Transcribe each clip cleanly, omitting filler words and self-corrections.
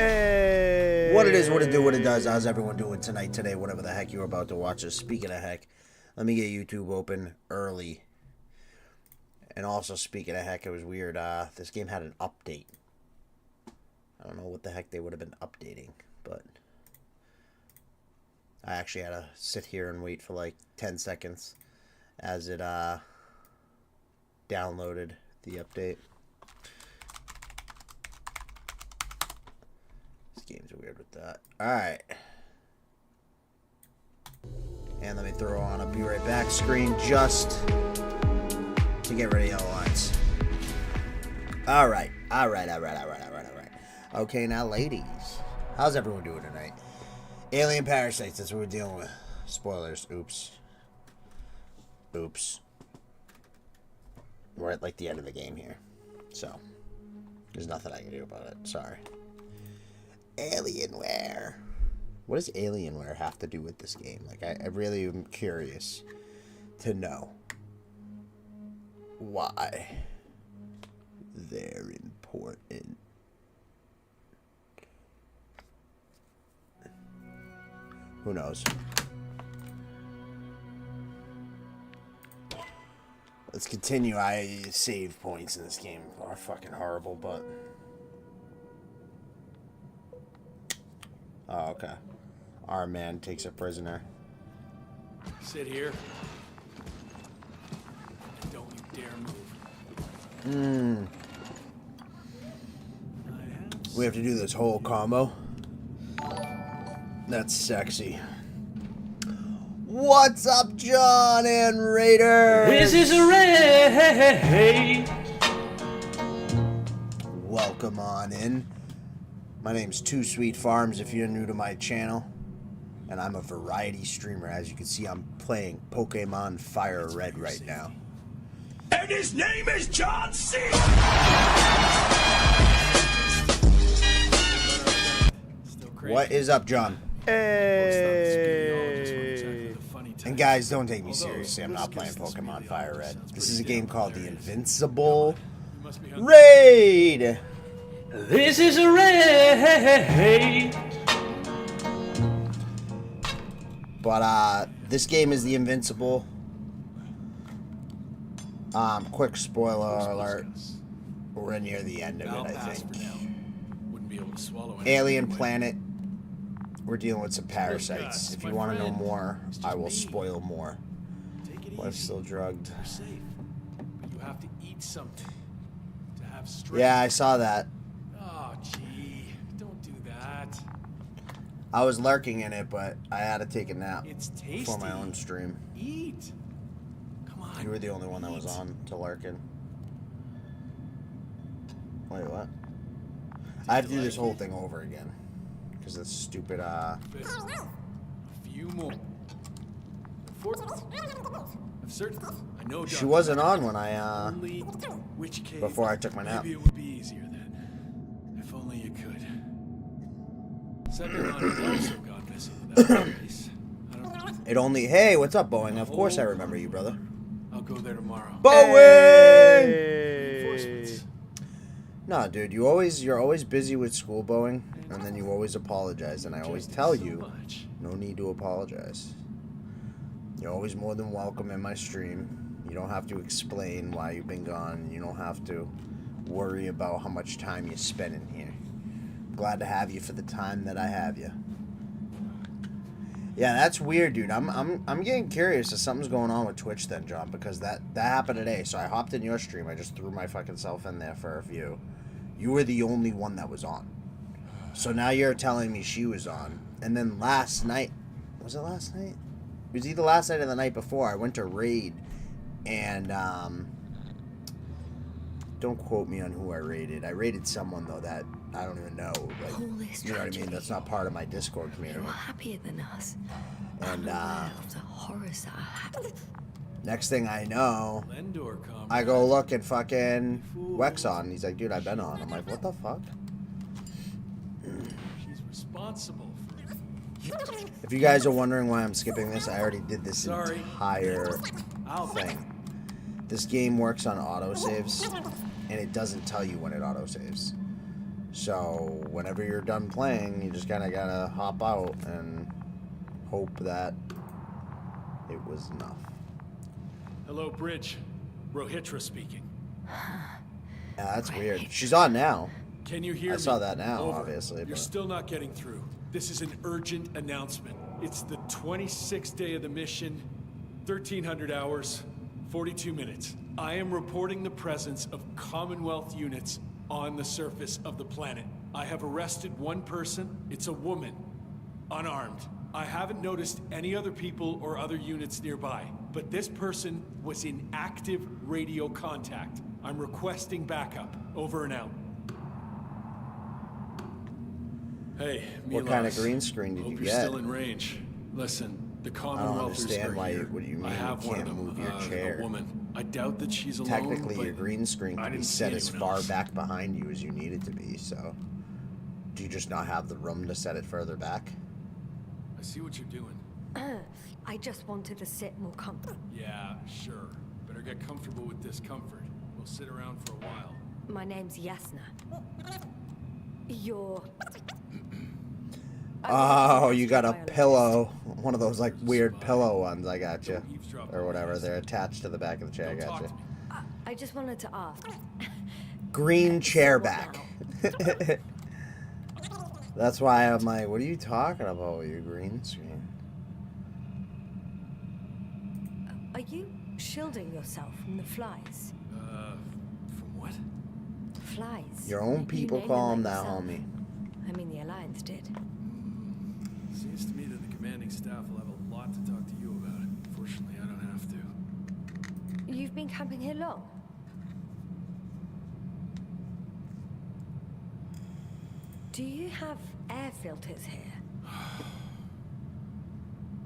Hey. What it is, what it do, what it does. How's everyone doing tonight, today, whatever the heck you're about to watch us. Speaking of heck, let me get YouTube open early. And also, speaking of heck, it was weird. This game had an update. I don't know what the heck they would have been updating, but I actually had to sit here and wait for like 10 seconds as it downloaded the update. This game's weird with that. Alright. And let me throw on a be right back screen just to get rid of yellow lines. Alright. Okay, now ladies. How's everyone doing tonight? Alien parasites, that's what we're dealing with. Spoilers. Oops. We're at like the end of the game here. So, there's nothing I can do about it. Sorry. Alienware. What does Alienware have to do with this game? Like, I really am curious to know why they're important. Who knows? Let's continue. Save points in this game are fucking horrible, but... Oh, okay. Our man takes a prisoner. Sit here. And don't you dare move. We have to do this whole combo. That's sexy. What's up, John and Raider? This is a raid. Welcome on in. My name's Two Sweet Farms if you're new to my channel. And I'm a variety streamer. As you can see, I'm playing Pokemon Fire Red right now. And his name is John C. What is up, John? Hey. And guys, don't take me seriously. I'm not playing Pokemon Fire Red. This is a game called the Invincible Raid. This is a raid. But this game is the Invincible. Quick spoiler alert. We're near the end of it, I think. Alien planet. We're dealing with some parasites. If you want to know more, I will spoil more. I'm still drugged. You have to eat something to have strength. Yeah, I saw that. Oh, gee, don't do that. I was lurking in it, but I had to take a nap It's tasty. for my own stream. Eat. Come on. You were the only one that was on to lurking. Wait, what? I have to do this whole thing over again. Because this stupid, A few more. I know. She wasn't on when I, Only which cave? before I took my nap. Maybe it would be easier then. If only you could. Second line has also gone missing without a trace. I don't. It only... Hey, what's up, Boeing? Of course I remember you, brother. I'll go there tomorrow. Boeing! Reinforcements. No, dude, you're always busy with school, Boeing, and then you always apologize, and I always tell you, no need to apologize. You're always more than welcome in my stream. You don't have to explain why you've been gone. You don't have to worry about how much time you spend in here. I'm glad to have you for the time that I have you. Yeah, that's weird, dude. I'm getting curious if something's going on with Twitch then, John, because that happened today. So I hopped in your stream. I just threw my fucking self in there for a view. You were the only one that was on. So now you're telling me she was on. And then last night, was it last night? It was either last night or the night before. I went to raid, and don't quote me on who I raided. I raided someone though that I don't even know. Like, you know what I mean? That's not part of my Discord community. They were happier than us. And Of the horrors that happened. next thing I know, Lendor, comrade. I go look and fucking Wex on. He's like, dude, I've been on. I'm like, what the fuck? She's responsible for. If you guys are wondering why I'm skipping this, I already did this Sorry. entire thing. This game works on autosaves, and it doesn't tell you when it autosaves. So whenever you're done playing, you just kind of gotta hop out and hope that it was enough. Hello, Bridge. Rohitra speaking. Yeah, that's weird. She's on now. Can you hear me? I saw that now, Over. obviously. You're But... still not getting through. This is an urgent announcement. It's the 26th day of the mission, 1300 hours, 42 minutes. I am reporting the presence of Commonwealth units on the surface of the planet. I have arrested one person. It's a woman, unarmed. I haven't noticed any other people or other units nearby, but this person was in active radio contact. I'm requesting backup. Over and out. Hey, What kind of green screen did Hope you you're get? still in range. Listen, the I don't Commonwealthers understand are why. here. What do you mean? I have You one of can't them, move your chair. a woman. I doubt that she's alone. Technically, but your green screen I can be didn't see set as anyone far else. back behind you as you need it to be. So, do you just not have the room to set it further back? I see what you're doing. I just wanted to sit more comfortable. Yeah, sure. Better get comfortable with discomfort. We'll sit around for a while. My name's Yasna. You're... Oh, you got a pillow. One of those like weird pillow ones. I got you. Or whatever. They're attached to the back of the chair. I Don't got talk you. to me. I just wanted to ask. Green chair what back. now? That's why I'm like, what are you talking about with your green screen? Are you shielding yourself from the flies? From what? Flies. Your own You people named call them them like that, yourself. homie. I mean, the Alliance did. Seems to me that the commanding staff will have a lot to talk to you about. Fortunately, I don't have to. You've been camping here long? Do you have air filters here?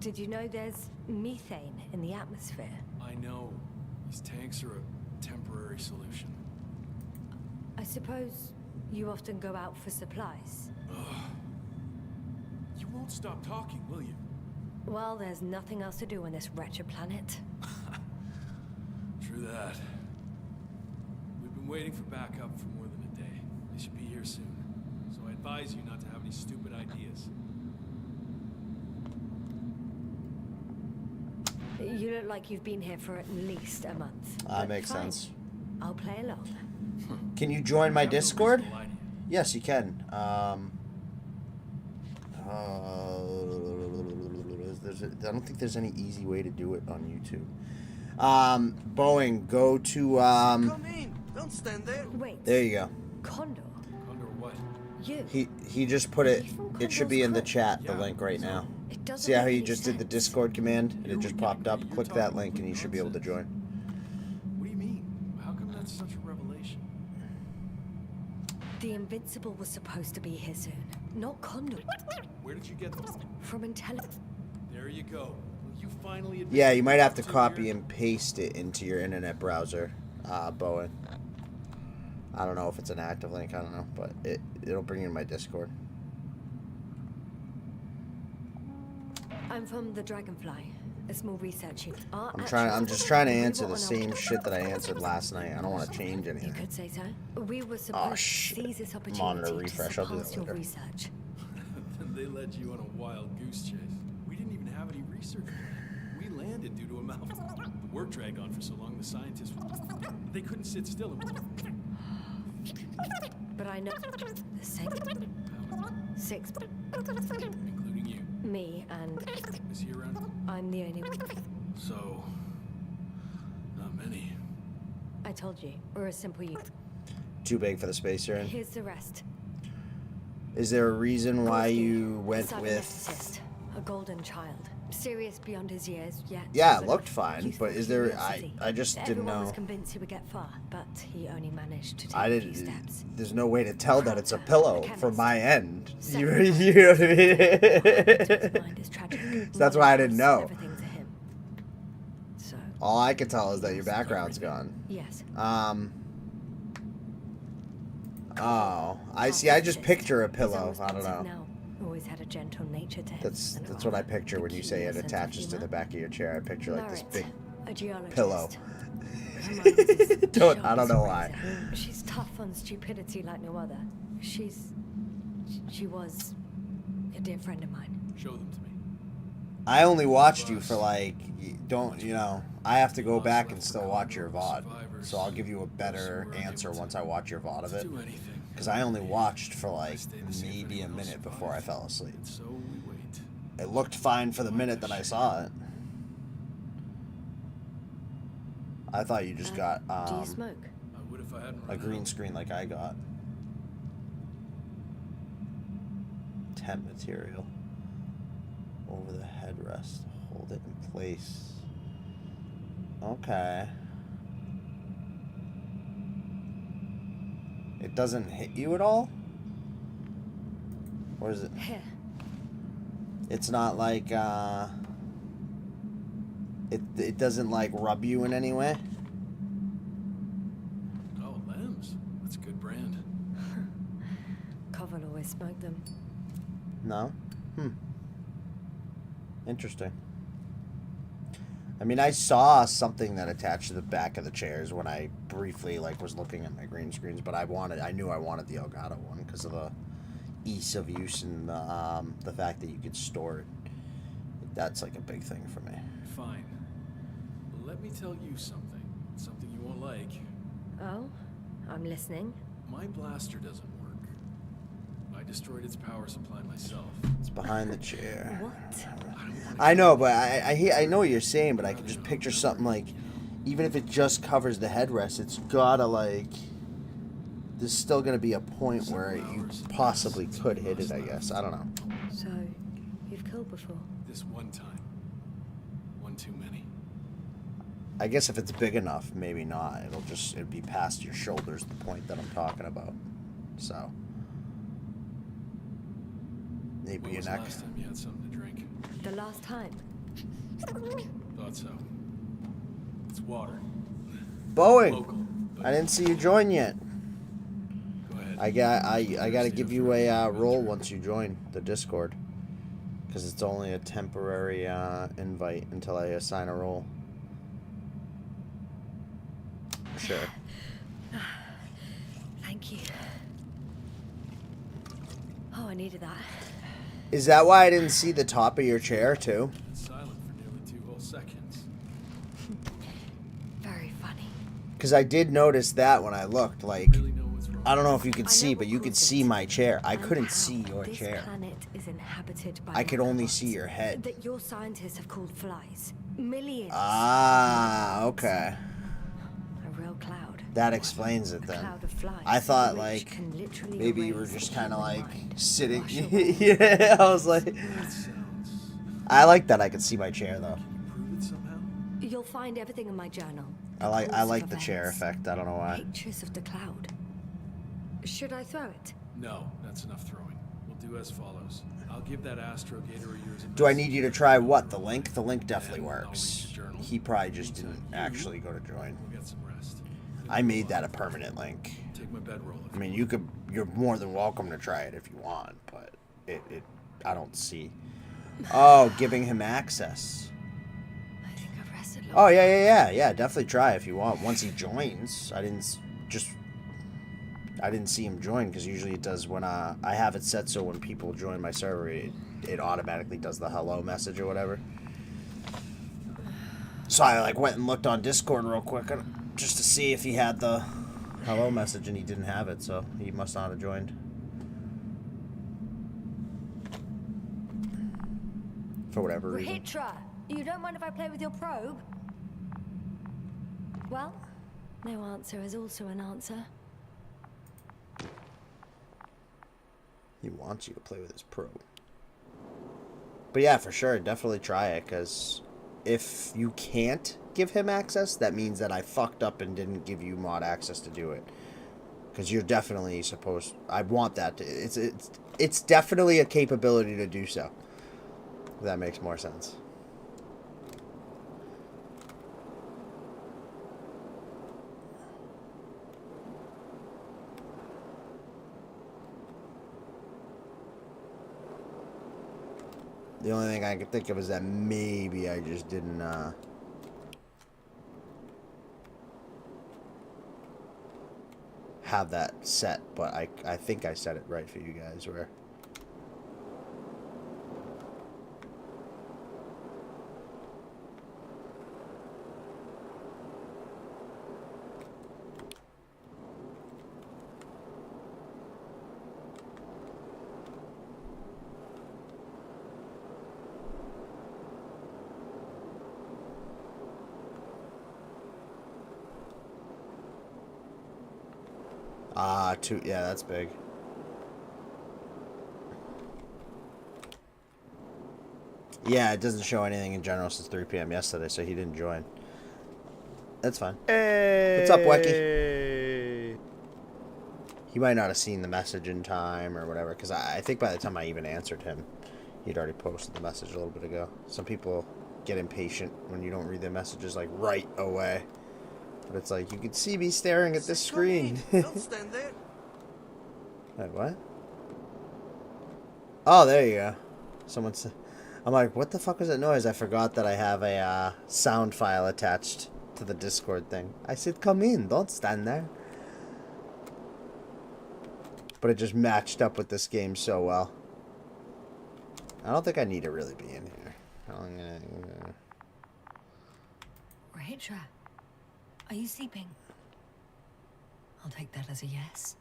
Did you know there's methane in the atmosphere? I know. These tanks are a temporary solution. I suppose you often go out for supplies. You won't stop talking, will you? Well, there's nothing else to do on this wretched planet. True that. We've been waiting for backup for more than a day. They should be here soon. So I advise you not to have any stupid ideas. You look like you've been here for at least a month. That But makes fine. sense. I'll play along. Can you join my I have no Discord? reason to lie to you. Yes, you can. I don't think there's any easy way to do it on YouTube. Boeing, go to Come in. Don't stand there. Wait. there you go. Condor. Condor what? You. He just put it. He's from It should be in the chat. The Yeah, link right so- now. It doesn't See how make he any just did the sense. Discord command and it You just were popped up. giving me- Click you're that talking link and you should be able to join. What do you mean? How come that's such a revelation? The Invincible was supposed to be here soon. Not Condor. Where did you get them? From intelligence. There you go. Will you finally admit Yeah, you might have to to copy here? and paste it into your internet browser, Boeing. I don't know if it's an active link. I don't know, but it'll bring you to my Discord. I'm from the Dragonfly, a small research unit. I'm just trying to answer the same shit that I answered last night. I don't want to change You anything. could say so. We were supposed to shit. seize this opportunity Monitor to refresh, I'll do surpass that your later. research. Then they led you on a wild goose chase. We didn't even have any research planned. We landed due to a malfunction. The work dragged on for so long, the scientists they couldn't sit still. But I know the same. 6. Including you. Me and Is he around? I'm the only one. So, not many. I told you, we're a simple youth. Too big for the space you're in. Here's the rest. Is there a reason why you went with? Cybernetist, a golden child. Serious beyond his years, yet. Yeah, it with looked fine, youthful but is there? curiosity. I just didn't Everyone was know. convinced he would get far, but he only managed to take I a few didn't. steps. There's no way to tell that it's a pillow from my end. You know what I His mean? mind is tragic. So that's why I didn't know. Everything to him. So, All I can tell is that your background's gone. yes. Oh, I see. I just picture a pillow. He's I don't know. unresponsive now. Always had a gentle nature to him. That's and what I oh, picture when you say it peculiar sense of attaches to humor. the back of your chair. I picture like this Laurent, big. a geologist. pillow. Her mind is I don't sharp know as a why. razor. She's tough on stupidity like no other. She was a dear friend of mine. Show them to me. I only watched you for like, I have to go back and still watch your VOD. So I'll give you a better answer once I watch your VOD of it. Do anything. Because I only watched for like maybe a minute before I fell asleep. So we wait. It looked fine for the minute that I saw it. I thought you just got Do you smoke? I would if I hadn't a run green out. screen like I got. Tent material. Over the headrest. Hold it in place. Okay. It doesn't hit you at all? Or is it? Here. It's not like, it doesn't like rub you in any way? Oh, Lambs. That's a good brand. Covel always smoked them. No? Interesting. I mean, I saw something that attached to the back of the chairs when I briefly was looking at my green screens, but I knew I wanted the Elgato one because of the ease of use and the fact that you could store it. That's like a big thing for me. Fine. Let me tell you something. Something you won't like. Oh, I'm listening. My blaster doesn't work. I destroyed its power supply myself. It's behind the chair. What? I know, but I know what you're saying, but I can just picture something like, even if it just covers the headrest, it's gotta there's still gonna be a point where you possibly could hit it, I guess. I don't know. So, you've killed before? This one time. One too many. I guess if it's big enough, maybe not. It'd be past your shoulders, the point that I'm talking about. So. Maybe When your was the neck. last time you had something to drink? The last time. Thought so. It's water. Boeing! Local. But I didn't see you join yet. go ahead. I gotta give you a role once you join the Discord, because it's only a temporary invite until I assign a role. Sure. Thank you. Oh, I needed that. Is that why I didn't see the top of your chair too? Silent for nearly 2 whole seconds. Very funny. Because I did notice that when I looked. Really know what's wrong. I don't know if you could I see, know but what you could caused see it, my chair. I and couldn't how see your this chair. planet is inhabited by I could only robots see your head. that your scientists have called flies. Millions. Ah, okay. A real cloud. That explains it A then. cloud of flies. I thought which can literally maybe you were erase just the kind of human like mind. sitting. Wash away. Yeah, I was like, That sounds. I like that I could see my chair though. Can you prove it somehow? You'll find everything in my journal. I like Calls the for chair events. effect. I don't know why. Pictures of the cloud. Should I throw it? No, that's enough throwing. We'll do as follows. I'll give that astrogator of yours a Do I message. need you to try what? The link? The link definitely And I'll read works. your journal. He probably just Meantime, didn't you- actually go to join. We'll get some rest. I made that a permanent link. Take my bedroll. I mean, you're more than welcome to try it if you want, but I don't see. Oh, giving him access. I think I've rested long. Oh, yeah. Definitely try if you want. Once he joins, I didn't see him join because usually it does when I have it set so when people join my server, it automatically does the hello message or whatever. So I went and looked on Discord real quick just to see if he had the hello message, and he didn't have it, so he must not have joined. For whatever reason. Rahitra, you don't mind if I play with your probe? Well, no answer is also an answer. He wants you to play with his probe. But yeah, for sure, definitely try it, because if you can't give him access, that means that I fucked up and didn't give you mod access to do it. Because you're definitely supposed... I want that to... It's definitely a capability to do so. If that makes more sense. The only thing I could think of is that maybe I just didn't, have that set, but I think I set it right for you guys. Where two, yeah, that's big. Yeah, it doesn't show anything in general since 3 p.m. yesterday, so he didn't join. That's fine. Hey. What's up, Wecky? He might not have seen the message in time or whatever, because I think by the time I even answered him, he'd already posted the message a little bit ago. Some people get impatient when you don't read their messages, like, right away. But it's like, you can see me staring at this screen. Don't stand there. Wait, what? Oh, there you go. Someone said... I'm like, what the fuck was that noise? I forgot that I have a sound file attached to the Discord thing. I said, come in. Don't stand there. But it just matched up with this game so well. I don't think I need to really be in here. I'm gonna... Rahitra, are you sleeping? I'll take that as a yes.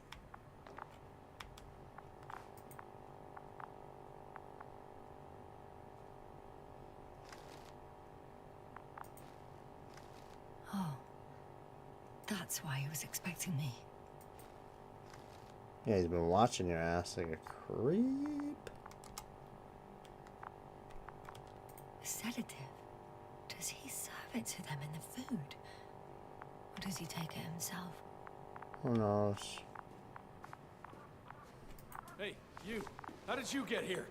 Oh, that's why he was expecting me. Yeah, he's been watching your ass like a creep. A sedative? Does he serve it to them in the food? Or does he take it himself? Who knows? Hey, you. How did you get here?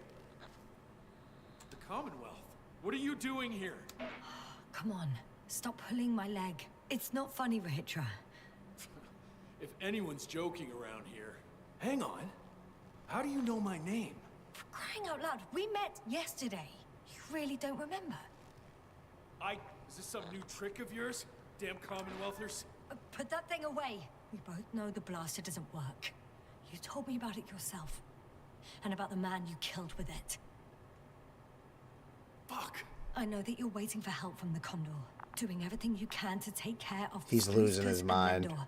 The Commonwealth. What are you doing here? Come on, stop pulling my leg. It's not funny, Rahitra. If anyone's joking around here... Hang on. How do you know my name? For crying out loud, we met yesterday. You really don't remember? Is this some new trick of yours? Damn Commonwealthers. Put that thing away. We both know the blaster doesn't work. You told me about it yourself. And about the man you killed with it. Fuck. I know that you're waiting for help from the Condor. Doing everything you can to take care of He's losing his mind. Lendor.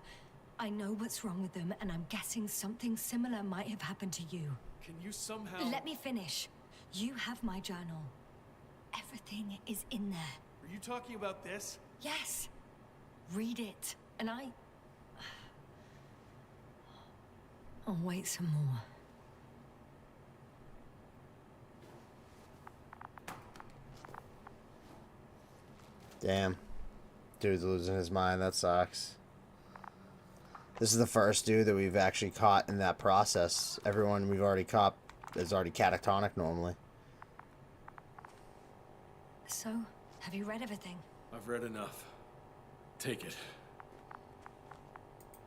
I know what's wrong with them, and I'm guessing something similar might have happened to you. Can you somehow... Let me finish. You have my journal. Everything is in there. Are you talking about this? Yes. Read it, and I'll wait some more. Damn. Dude's losing his mind. That sucks. This is the first dude that we've actually caught in that process. Everyone we've already caught is already catatonic normally. So, have you read everything? I've read enough. Take it.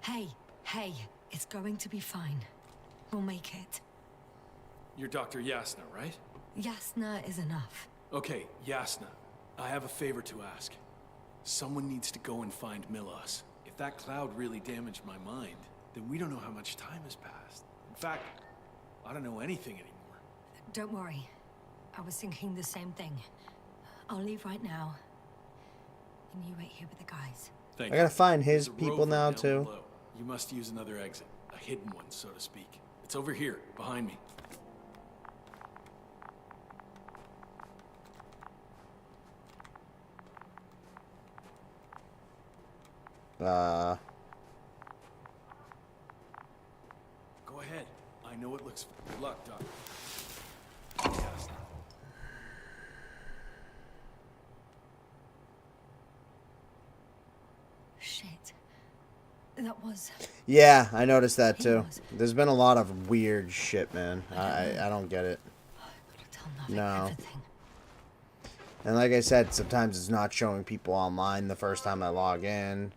Hey, it's going to be fine. We'll make it. You're Dr. Yasna, right? Yasna is enough. Okay, Yasna. I have a favor to ask. Someone needs to go and find Milos. If that cloud really damaged my mind, then we don't know how much time has passed. In fact, I don't know anything anymore. Don't worry. I was thinking the same thing. I'll leave right now. And you wait here with the guys. Thank I you. gotta find his There's a people rover now down too. below. You must use another exit. A hidden one, so to speak. It's over here, behind me. Uh, Go ahead. I know it looks... Good luck, Doc. Yasna. Shit. That was... yeah, I noticed that too. There's been a lot of weird shit, man. I don't get it. I gotta tell Navik No. everything. And like I said, sometimes it's not showing people online the first time I log in.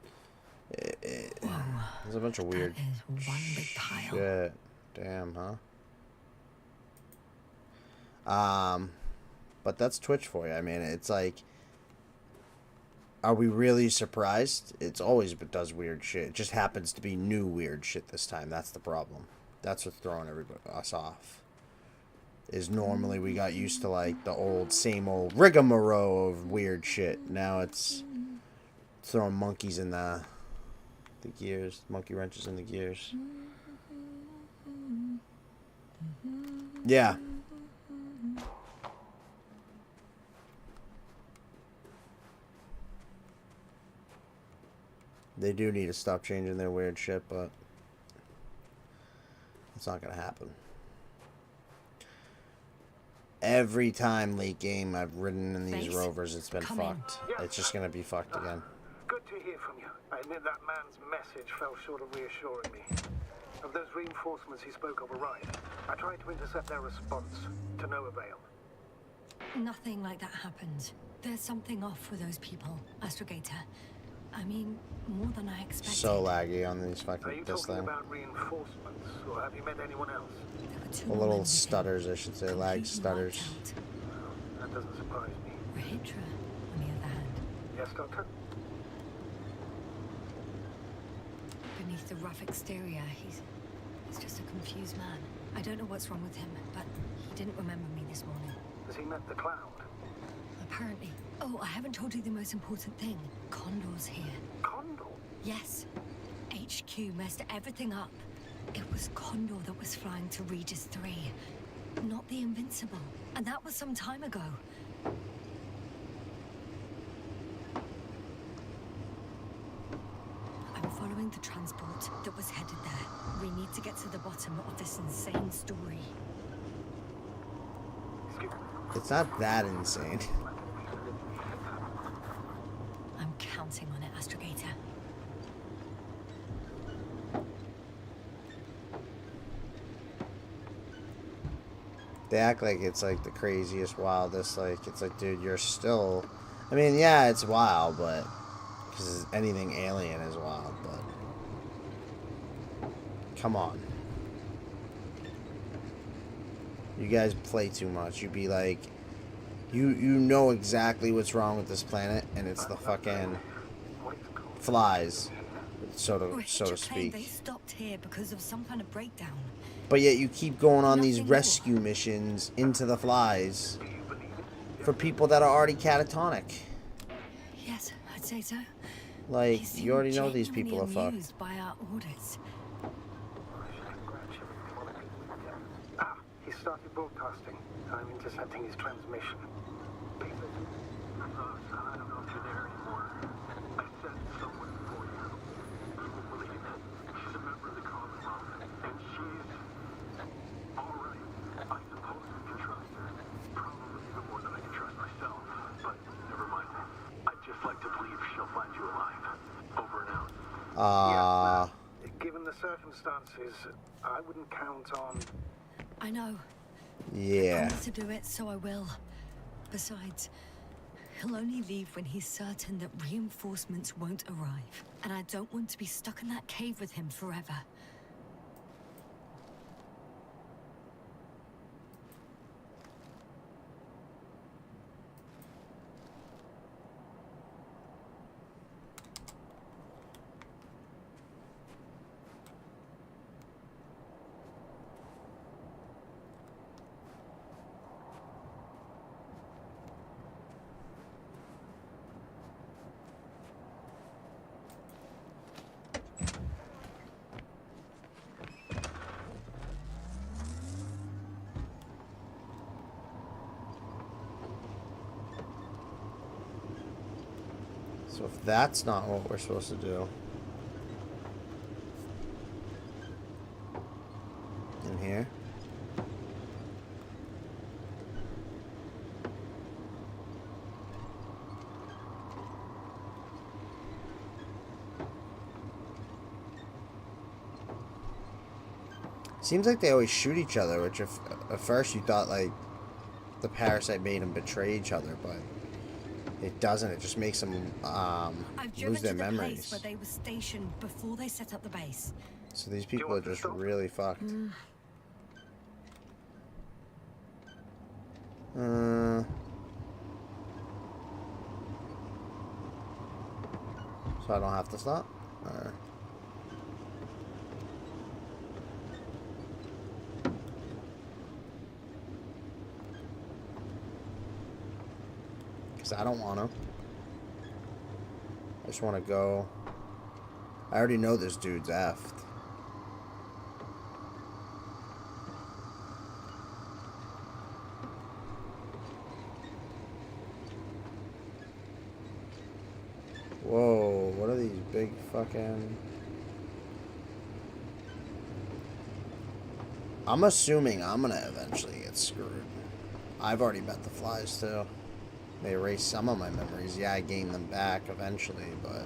There's a bunch of weird That is one big pile. shit. Damn, huh? But that's Twitch for you. I mean, it's like Are we really surprised? It's always but does weird shit. It just happens to be new weird shit this time. That's the problem. That's what's throwing us off. Is normally we got used to like the old same old rigmarole of weird shit. Now it's throwing monkeys in the gears, monkey wrenches in the gears. Yeah. They do need to stop changing their weird shit, but it's not gonna happen. Every time late game I've ridden in these rovers, it's been fucked. It's just gonna be fucked again. Good to hear from you. I admit that man's message fell short of reassuring me. Of those reinforcements he spoke of arrived, I tried to intercept their response, to no avail. Nothing like that happened. There's something off with those people, Astrogator. I mean, more than I expected. So laggy on these Are fucking you this talking thing. about reinforcements, or have you met anyone else? A little stutters, I should say, lag stutters. That doesn't surprise me. Rahitra, on the other hand. Yes, Doctor? Beneath the rough exterior, he's just a confused man. I don't know what's wrong with him, but he didn't remember me this morning. Has he met the Cloud? Apparently. Oh, I haven't told you the most important thing. Condor's here. Condor? Yes. HQ messed everything up. It was Condor that was flying to Regis 3, not the Invincible. And that was some time ago. I'm following the transport that was headed there. We need to get to the bottom of this insane story. It's not that insane. I'm counting on it, Astrogator. They act like it's like the craziest, wildest. Like it's like, dude, you're still. I mean, yeah, it's wild, but because anything alien is wild, but come on. You guys play too much. You'd be like, you know exactly what's wrong with this planet, and it's the fucking flies, so to speak. They stopped here because of some kind of breakdown. But yet you keep going on these rescue missions into the flies for people that are already catatonic. Yes, I'd say so. Like, you already know these people are fucked. Amused by our orders. Ah, he started broadcasting. I'm intercepting his transmission. I don't know if you're there anymore. I sent someone for you. You won't believe it. She's a member of the Commonwealth, and she's all right. I suppose we can trust her. Probably even more than I can trust myself. But never mind. I'd just like to believe she'll find you alive. Over and out. Given the circumstances, I wouldn't count on. I know. Yeah. I promised to do it, so I will. Besides, he'll only leave when he's certain that reinforcements won't arrive. And I don't want to be stuck in that cave with him forever. So if that's not what we're supposed to do. In here. Seems like they always shoot each other, which if at first you thought like the parasite made them betray each other, but it doesn't. It just makes them lose their memories. I've driven to the place where they were stationed before they set up the base. So these people are just really fucked. So I don't have to stop? Because I don't want to. I just want to go. I already know this dude's effed. Whoa, what are these big fucking... I'm assuming I'm gonna eventually get screwed. I've already bet the flies too. They erase some of my memories. Yeah, I gain them back eventually, but...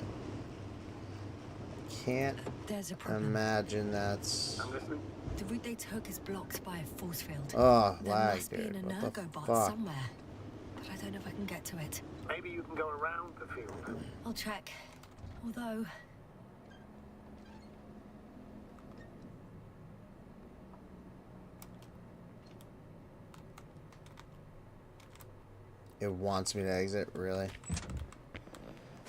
I can't There's a problem. imagine that's... I'm listening. The route they took is blocked by a force field. Oh, There lag, must be an dude. What the energobot fuck? somewhere. But I don't know if I can get to it. Maybe you can go around the field. I'll check. Although... It wants me to exit, really?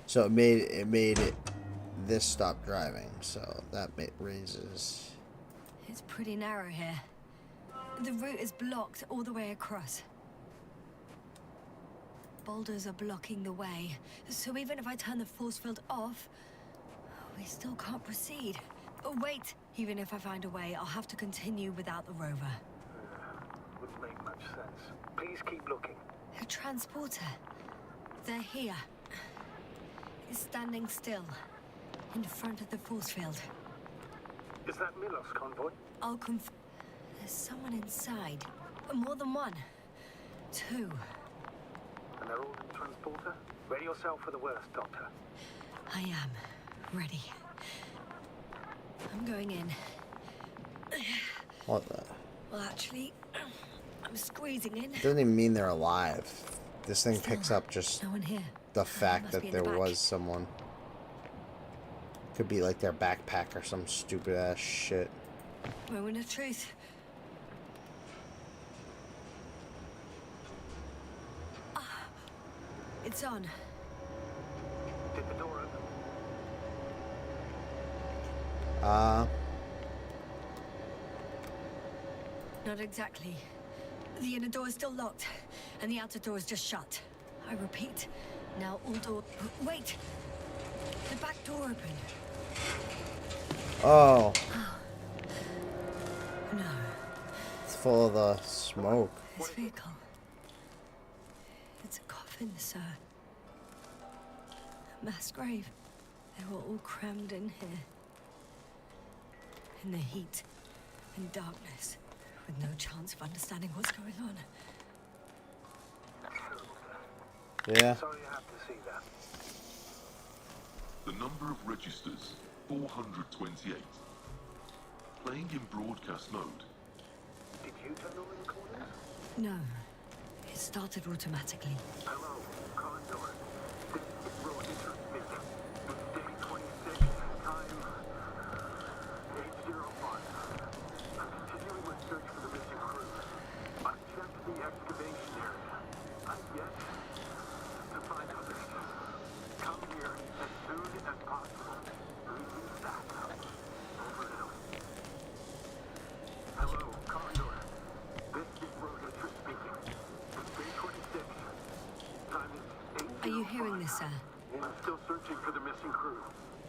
So it made it this stop driving, so that raises... It's pretty narrow here. The route is blocked all the way across. Boulders are blocking the way, so even if I turn the force field off, we still can't proceed. Oh, wait! Even if I find a way, I'll have to continue without the rover. Wouldn't make much sense. Please keep looking. A transporter. They're here. It's standing still, in front of the force field. Is that Milos convoy? I'll There's someone inside. More than one. Two. And they're all in the transporter? Ready yourself for the worst, Doctor. I am ready. I'm going in. What the... Well, actually, I'm squeezing in. It doesn't even mean they're alive. This thing Still, picks up just no one here. the fact Must that be in the there back. was someone. Could be like their backpack or some stupid ass shit. Moment of truth. Ah, it's on. Did the door open? Not exactly. The inner door is still locked, and the outer door is just shut. I repeat, now all door... Wait! The back door opened. Oh, No, it's full of the smoke. this vehicle. It's a coffin, sir. A mass grave. They were all crammed in here. In the heat and darkness, with no chance of understanding what's going on. Yeah. Sorry you have to see that. The number of registers, 428. Playing in broadcast mode. Did you turn on the recordings? No, it started automatically. Hello, Condor. This is Roger speaking. It's day 26, time 8:05. I'm continuing my search for the missing crew. I've checked the excavation area. I've yet to find others. Come here as soon as possible. Leave that up. Over and out. Hello, Condor. This is Roger speaking. It's day 26. Time is 8:05. Are you hearing this, sir? I'm still searching for the missing crew.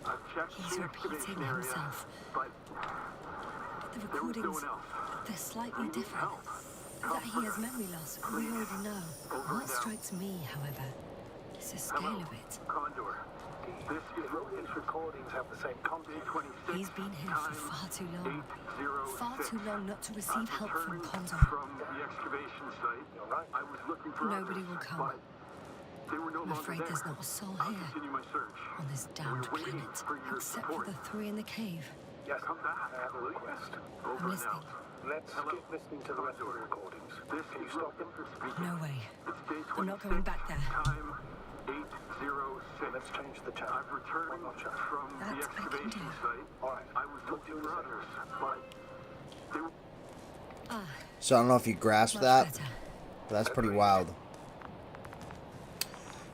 I've checked He's the repeating excavation area, himself. but But the there was no recordings, one else. they're slightly We need different. help. That he has memory loss, we already know. Over What and out. strikes me, however, is the scale Hello, of it. Condor. This is Rogan's recordings have the same content. 26. He's been here for far too long. 8:06. Far too long not to receive I'm help from returning Condor. from the excavation site. All right. I was looking for Nobody others, will come. but they were no I'm longer afraid there. there's not a soul I'll here continue my search. on this damned We're waiting planet, for your except for support. the three in the cave. Yes, come back. I have a request. Over I'm and listening. out. Let's skip listening to the rest of the recordings. Can you stop them? No way. It's day 26. I'm not going back there. Time 8:06. Let's change the channel. I've returned from the That's what I can excavation do. site. All right. I was looking for others, but they were... Ah, So I don't know if you grasp much that, better. but that's pretty wild.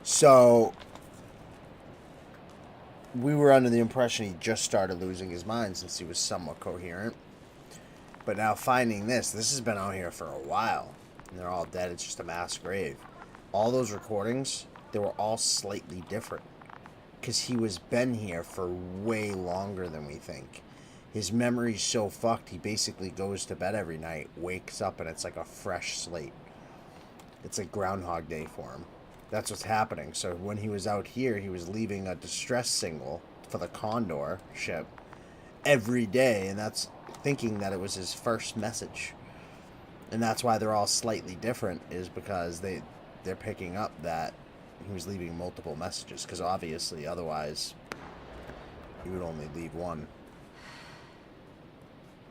So we were under the impression he just started losing his mind since he was somewhat coherent. But now finding this has been out here for a while. And they're all dead. It's just a mass grave. All those recordings, they were all slightly different. Because he was been here for way longer than we think. His memory's so fucked, he basically goes to bed every night, wakes up, and it's like a fresh slate. It's like Groundhog Day for him. That's what's happening. So when he was out here, he was leaving a distress signal for the Condor ship every day, and that's thinking that it was his first message. And that's why they're all slightly different, is because they're picking up that he was leaving multiple messages, because obviously otherwise he would only leave one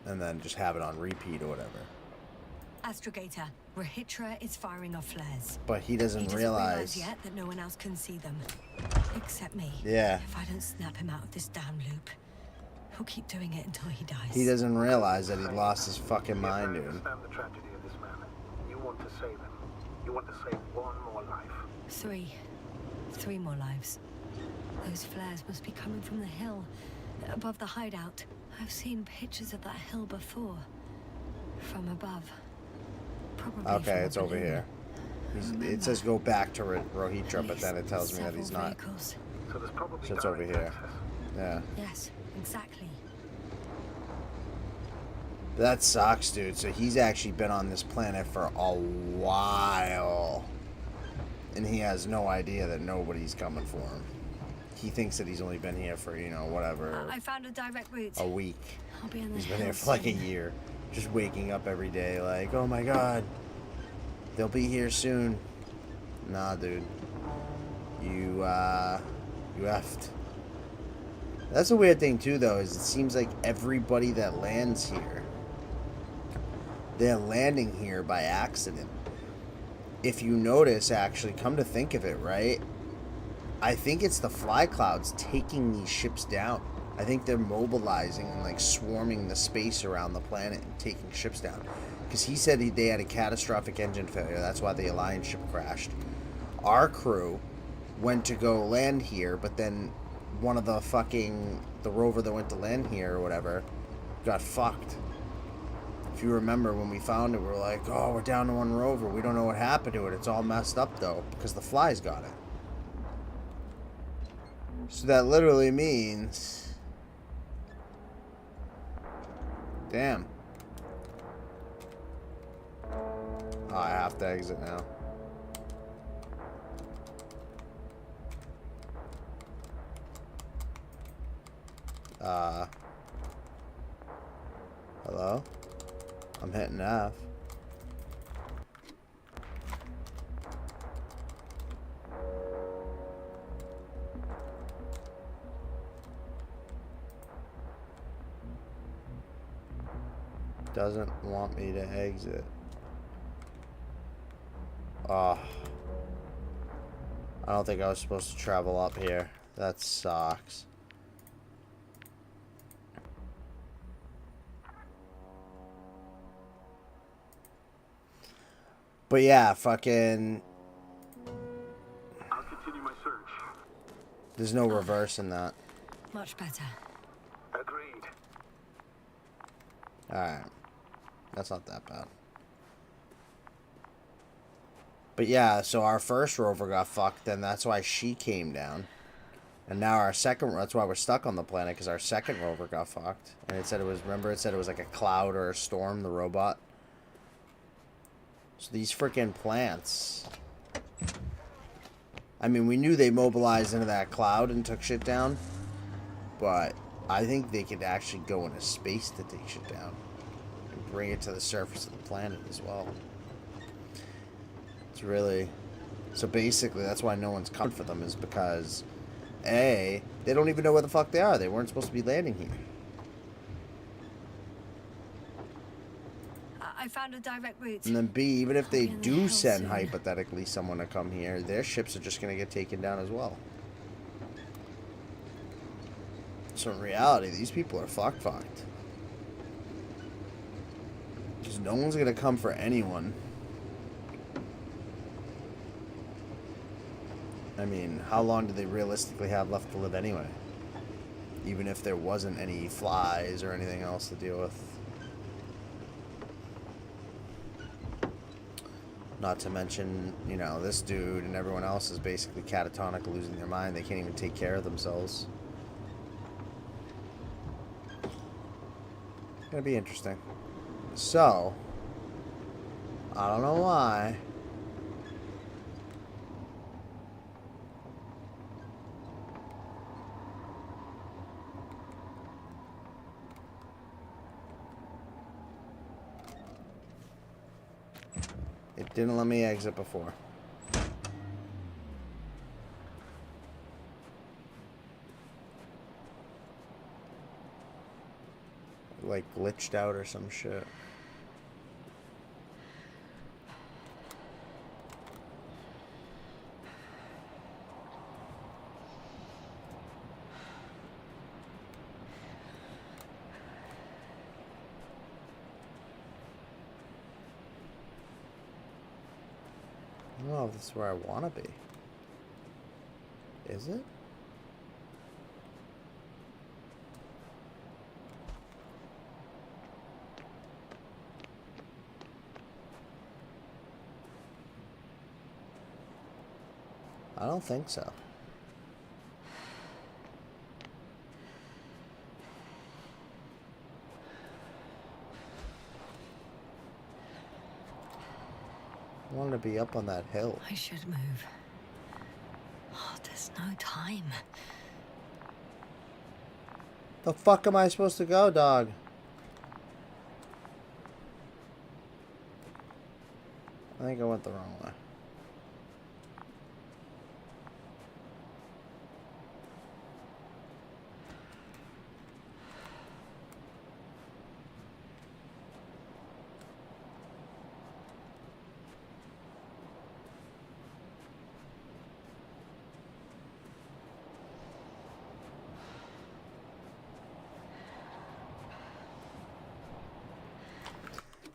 and then just have it on repeat or whatever. Astrogator, Rahitra is firing off flares. But he doesn't realize yet that no one else can see them. Except me. Yeah. If I don't snap him out of this damn loop, he'll keep doing it until he dies. He doesn't realize that he lost his fucking mind, I dude. understand the tragedy of this man. You want to save him. You want to save one more life. Three more lives. Those flares must be coming from the hill, above the hideout. I've seen pictures of that hill before. From above. Probably Okay, from it's a over balloon. here. Remember, It says go back to Rohitra, at but then it least tells me that he's several not. vehicles. So there's probably So it's over direct here. access. Yeah. Yes, exactly. That sucks, dude. So he's actually been on this planet for a while. And he has no idea that nobody's coming for him. He thinks that he's only been here for, whatever, I found a direct route. a week. I'll be in the He's been here hills for like a soon. year. Just waking up every day like, oh my god, they'll be here soon. Nah, dude. You effed. That's a weird thing too, though, is it seems like everybody that lands here, they're landing here by accident. If you notice, actually, come to think of it, right? I think it's the fly clouds taking these ships down. I think they're mobilizing and like swarming the space around the planet and taking ships down. Because he said they had a catastrophic engine failure. That's why the Alliance ship crashed. Our crew went to go land here, but then one of the rover that went to land here or whatever got fucked. If you remember when we found it, we were like, oh, we're down to one rover. We don't know what happened to it. It's all messed up though, because the flies got it. So that literally means... Damn. Oh, I have to exit now. Hello? I'm hitting F. Doesn't want me to exit. Oh. I don't think I was supposed to travel up here. That sucks. But yeah, fucking... I'll continue my search. There's no reverse in that. Much better. Agreed. Alright. That's not that bad. But yeah, so our first rover got fucked, and that's why she came down. And now our second, that's why we're stuck on the planet, because our second rover got fucked. And it said it was, remember it said it was like a cloud or a storm, the robot? So these freaking plants. I mean, we knew they mobilized into that cloud and took shit down. But I think they could actually go into space to take shit down. And bring it to the surface of the planet as well. It's really... So basically, that's why no one's coming for them, is because... A, they don't even know where the fuck they are. They weren't supposed to be landing here. I found a direct route. And then B, even if they I'll be in the do hills send soon. hypothetically someone to come here, their ships are just going to get taken down as well. So in reality, these people are fucked. Because no one's going to come for anyone. I mean, how long do they realistically have left to live anyway? even if there wasn't any flies or anything else to deal with. Not to mention, you know, this dude and everyone else is basically catatonic, losing their mind. They can't even take care of themselves. It's gonna be interesting. So, I don't know why. It didn't let me exit before. Like glitched out or some shit. I don't know if this is where I want to be. Is it? I don't think so. I want to be up on that hill. I should move. Oh, there's no time. The fuck am I supposed to go, dog? I think I went the wrong way.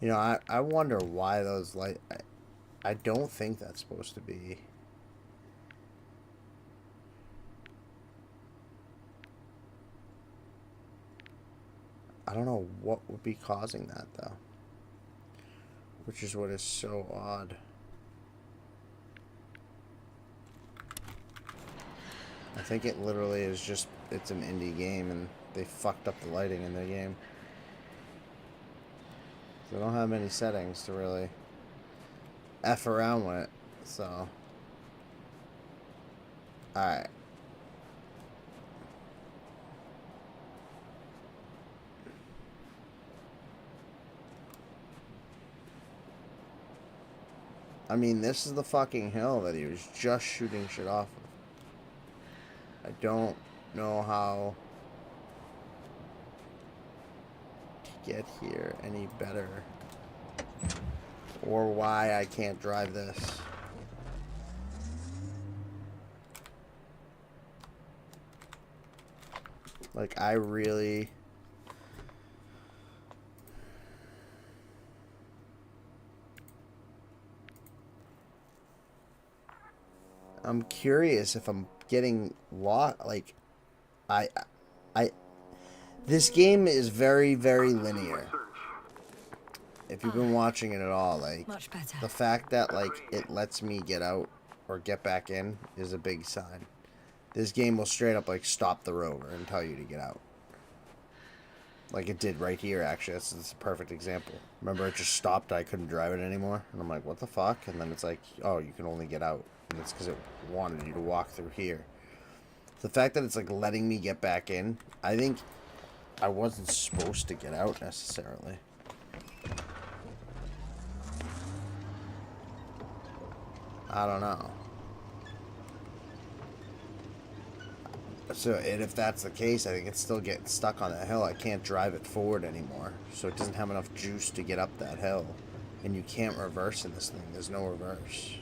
You know, I wonder why those light... I don't think that's supposed to be... I don't know what would be causing that, though. Which is what is so odd. I think it literally is just... It's an indie game, and they fucked up the lighting in their game. They don't have many settings to really F around with it, so. Alright. I mean, this is the fucking hill that he was just shooting shit off of. I don't know how get here any better, or why I can't drive this. Like, I really... I'm curious if I'm getting lost. Like, this game is very, very linear. If you've been watching it at all, like, Much better. the fact that, like, it lets me get out or get back in is a big sign. This game will straight up, like, stop the rover and tell you to get out. Like it did right here, actually. That's a perfect example. Remember, it just stopped. I couldn't drive it anymore. And I'm like, what the fuck? And then it's like, oh, you can only get out. And it's because it wanted you to walk through here. The fact that it's, like, letting me get back in, I think I wasn't supposed to get out necessarily. I don't know. So, and if that's the case, I think it's still getting stuck on that hill. I can't drive it forward anymore. So it doesn't have enough juice to get up that hill. And you can't reverse in this thing. There's no reverse.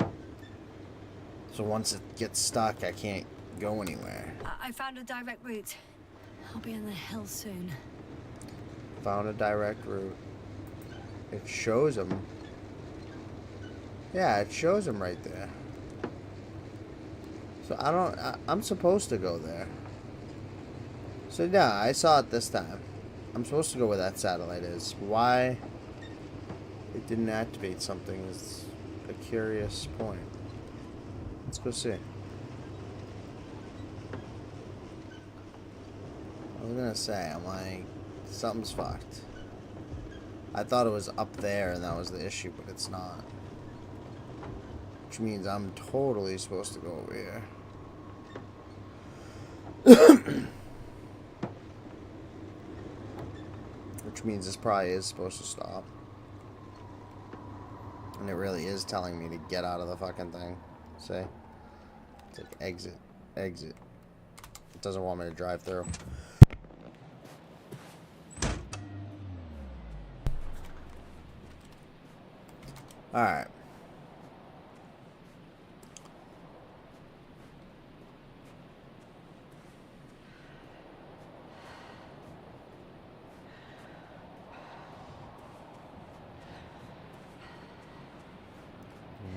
So once it gets stuck, I can't go anywhere. I found a direct route. I'll be in the hill soon. Found a direct route. It shows them. Yeah, it shows them right there. So I'm supposed to go there. So yeah, I saw it this time. I'm supposed to go where that satellite is. Why it didn't activate something is a curious point. Let's go see. I was gonna say, I'm like, something's fucked. I thought it was up there and that was the issue, but it's not. Which means I'm totally supposed to go over here. Which means this probably is supposed to stop. And it really is telling me to get out of the fucking thing. See? It's like exit, exit. It doesn't want me to drive through. Alright.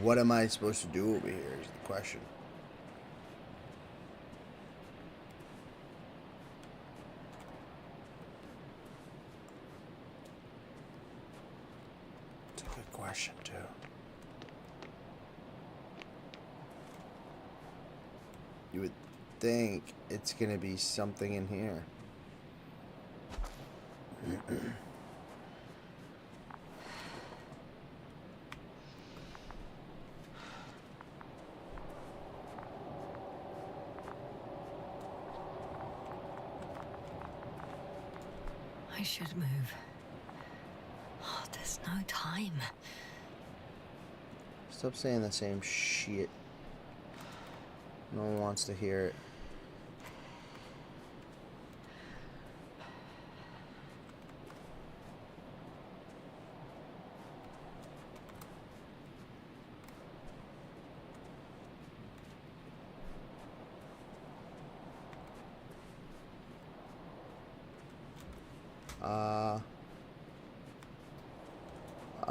What am I supposed to do over here is the question. It's a good question, too. You would think it's gonna be something in here. I should move. Oh, there's no time. Stop saying the same shit. No one wants to hear it.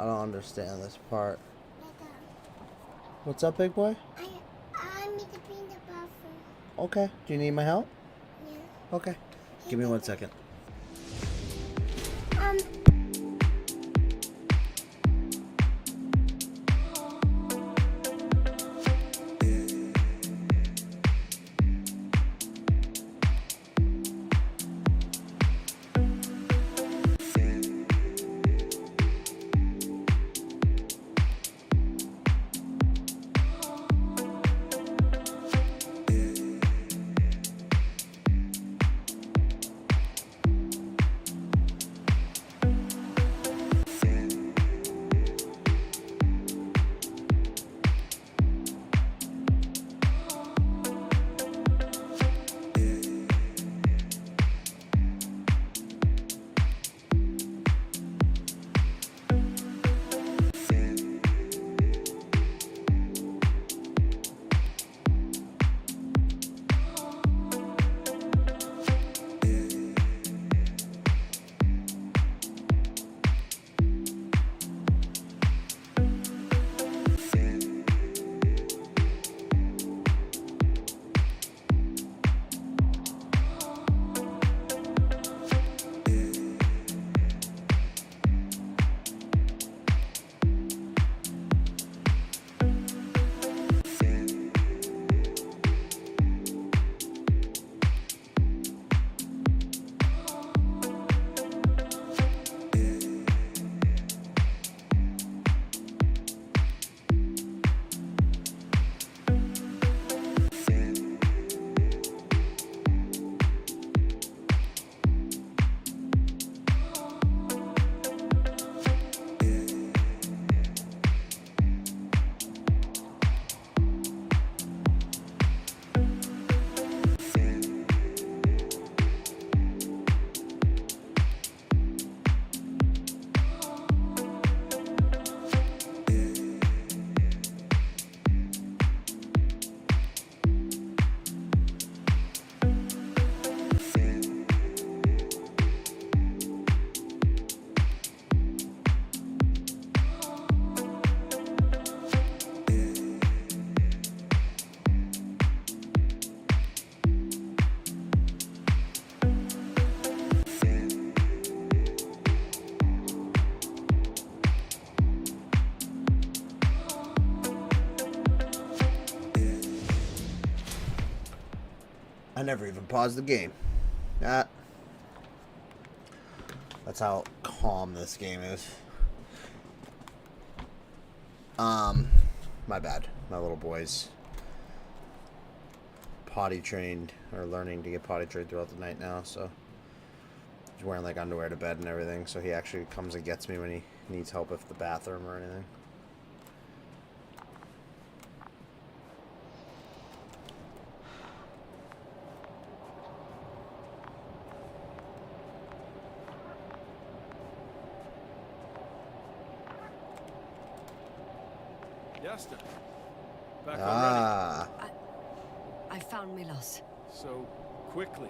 I don't understand this part. What's up, big boy? I need to be in the bathroom. Okay. Do you need my help? Yeah. Okay. Give me 1 second. Um, never even paused the game. That's how calm this game is. My bad. My little boy's potty trained, or learning to get potty trained throughout the night now, so he's wearing like underwear to bed and everything, so he actually comes and gets me when he needs help with the bathroom or anything. Yasta. Back already. Ah. I found Milos. So quickly.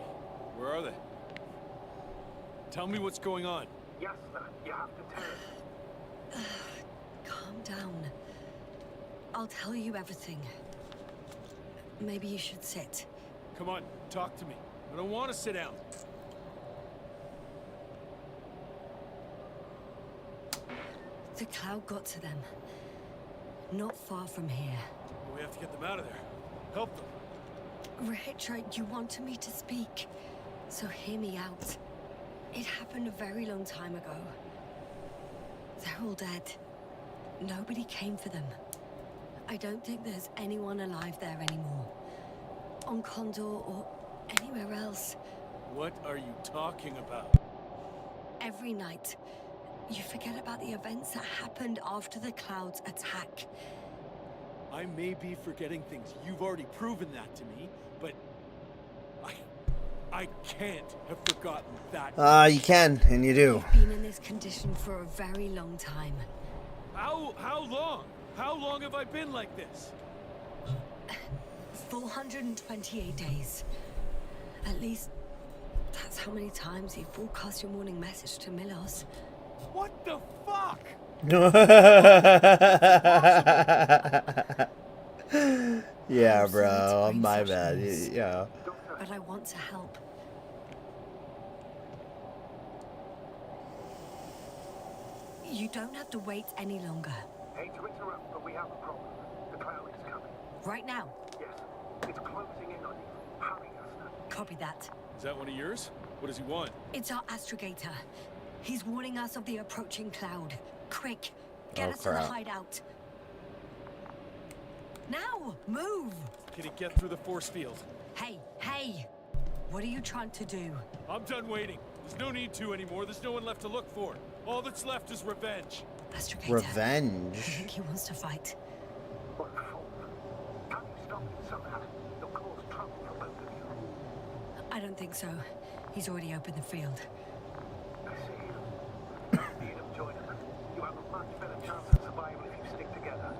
Where are they? Tell me what's going on. Yes, sir. You have to tell us. Calm down. I'll tell you everything. Maybe you should sit. Come on, talk to me. I don't want to sit down. The cloud got to them. Not far from here. We have to get them out of there. Help them. Richard, you wanted me to speak, so hear me out. It happened a very long time ago. They're all dead. Nobody came for them. I don't think there's anyone alive there anymore. On Condor or anywhere else. What are you talking about? Every night, you forget about the events that happened after the cloud's attack. I may be forgetting things. You've already proven that to me, but I can't have forgotten that. You can, and you do. You've been in this condition for a very long time. How long? How long have I been like this? 428 days. At least, that's how many times you've broadcast your morning message to Milos. What the fuck? Yeah, bro. My bad. Yeah. But I want to help. You don't have to wait any longer. Hate to interrupt, but we have a problem. The cloud is coming. Right now. Yes. It's closing in on you. Hurry, Yasta. Copy that. Is that one of yours? What does he want? It's our astrogator. He's warning us of the approaching cloud. Quick, get Oh, us to the crap. hideout. Now, move! Can he get through the force field? Hey! What are you trying to do? I'm done waiting. There's no need to anymore. There's no one left to look for. All that's left is revenge. Astrogator. I Revenge. think he wants to fight. What for? Can you stop it somehow? You'll cause trouble for both of you. I don't think so. He's already opened the field. I see. Need him, join him. You have a much better chance of survival if you stick together.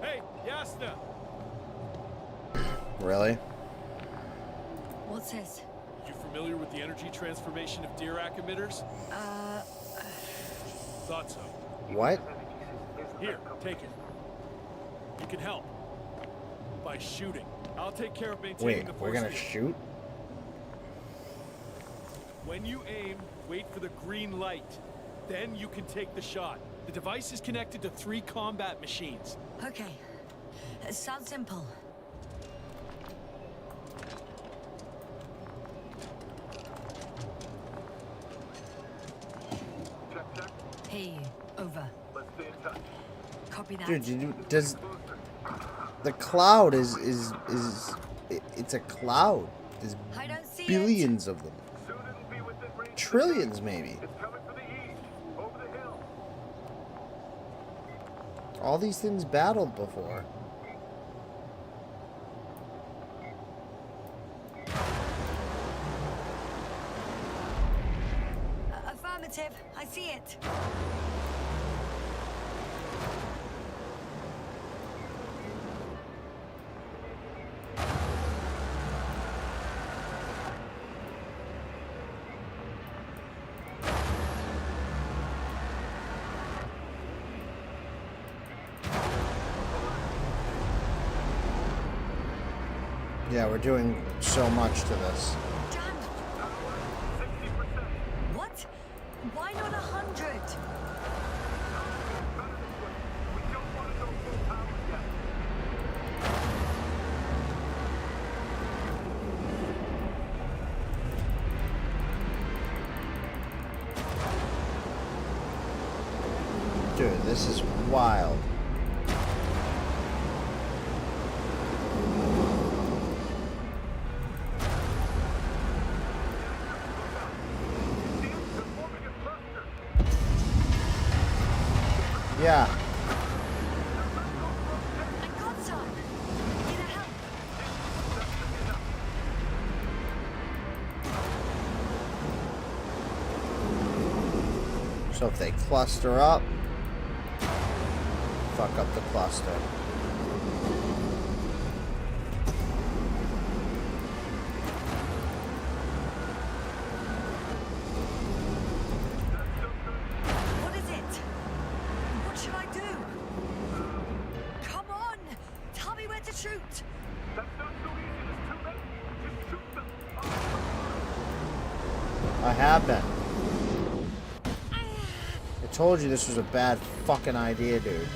Hey, Yasna! Really? What's this? You familiar with the energy transformation of Dirac emitters? Thought so. What? Here, take it. You can help. By shooting. I'll take care of maintaining Wait, the force we're gonna field. shoot? When you aim, wait for the green light. Then you can take the shot. The device is connected to 3 combat machines. Okay. Sounds simple. Check. Hey, over. Let's stay in touch. Copy that. Dude, does the cloud is it's a cloud. There's I don't see billions of them. Soon it'll be within range. Trillions, maybe. It's coming for the east. Over the hill. All these things battled before. Affirmative. I see it. Yeah, we're doing so much to this. Damn. What? Why not 100? We don't want to go full power yet. Dude, this is wild. Yeah. I got some. Need a help? So if they cluster up, fuck up the cluster. What is it? What should I do? Come on! Tell me where to shoot! That's not so easy. There's too many. Just shoot them. I have been. I told you this was a bad fucking idea, dude.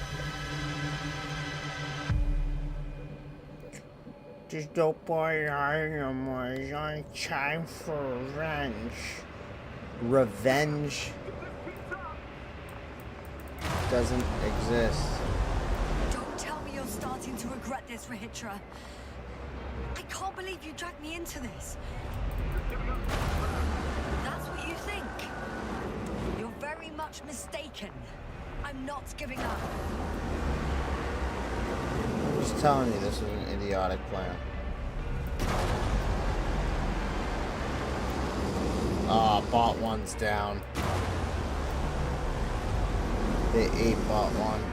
Just don't buy animals on time for revenge. Revenge doesn't exist. Don't tell me you're starting to regret this, Rahitra. I can't believe you dragged me into this. That's what you think. You're very much mistaken. I'm not giving up. I'm just telling you, this is an idiotic plan. Ah, bot one's down. They ate bot one.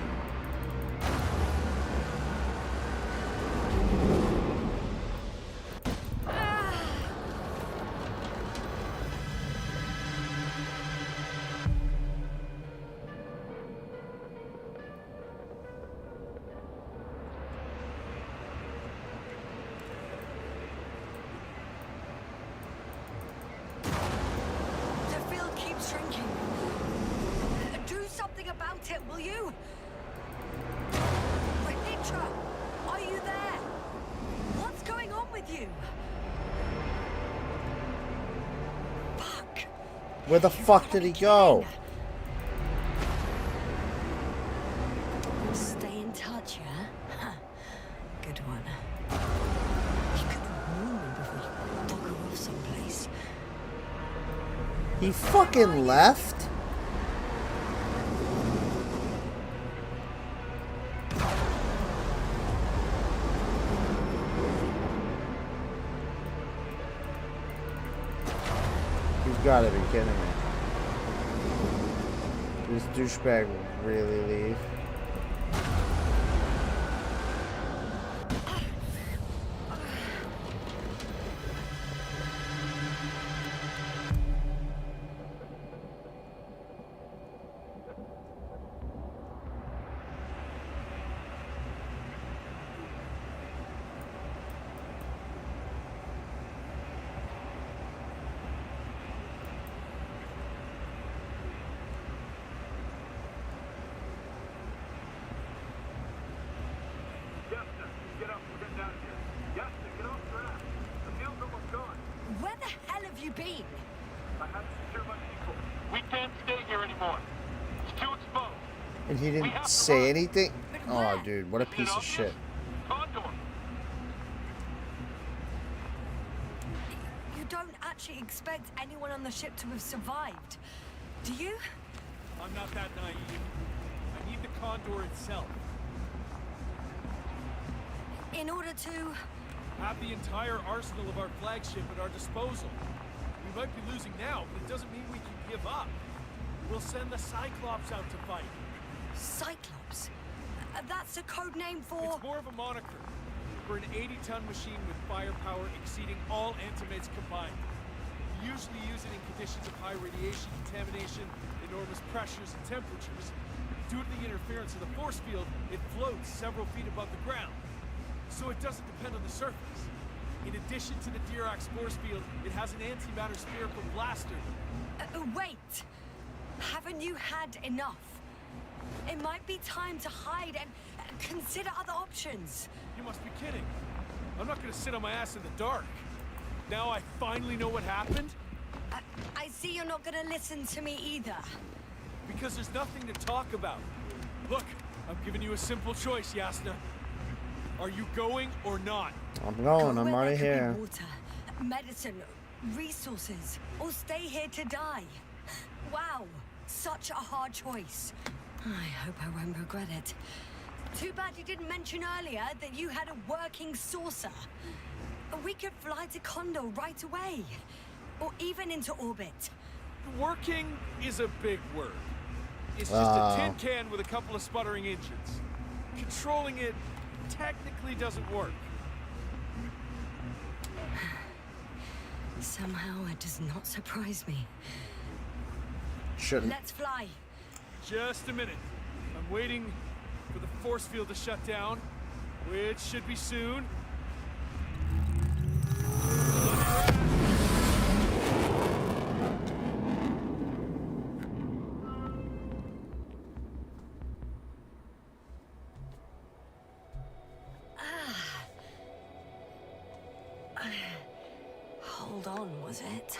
The field keeps shrinking. Do something about it, will you? Rahitra, are you there? What's going on with you? Fuck. Where the fuck did he go? Stay in touch, yeah? Huh. Good one. You could warn me before you bugger off someplace. He fucking left? You've gotta be kidding me. This douchebag will really leave. Yasna, get up. We're getting out of here. Yasna, get off your ass. The field's almost gone. Where the hell have you been? I have to secure my people. We can't stay here anymore. It's too exposed. And he We didn't have to say run. anything? But Oh, where? dude, what a piece of shit. Condor. You don't actually expect anyone on the ship to have survived, do you? I'm not that naive. I need the Condor itself. In order to... Have the entire arsenal of our flagship at our disposal. We might be losing now, but it doesn't mean we can give up. We'll send the Cyclops out to fight. Cyclops? That's a code name for... It's more of a moniker. We're an 80-ton machine with firepower exceeding all antimates combined. We usually use it in conditions of high radiation contamination, enormous pressures and temperatures. Due to the interference of the force field, it floats several feet above the ground. So it doesn't depend on the surface. In addition to the Dirac force field, it has an antimatter spherical blaster. Wait! Haven't you had enough? It might be time to hide and consider other options. You must be kidding. I'm not gonna sit on my ass in the dark. Now I finally know what happened? I see you're not gonna listen to me either. Because there's nothing to talk about. Look, I'm giving you a simple choice, Yasna. Are you going or not? I'm going. I'm Go where already there could here. be water, medicine, resources, or stay here to die. Wow, such a hard choice. I hope I won't regret it. Too bad you didn't mention earlier that you had a working saucer. We could fly to Condor right away, or even into orbit. Working is a big word. It's just a tin can with a couple of sputtering engines. Controlling it technically doesn't work. Somehow it does not surprise me. Shouldn't. Let's fly. Just a minute. I'm waiting for the force field to shut down, which should be soon. Hold on, was it?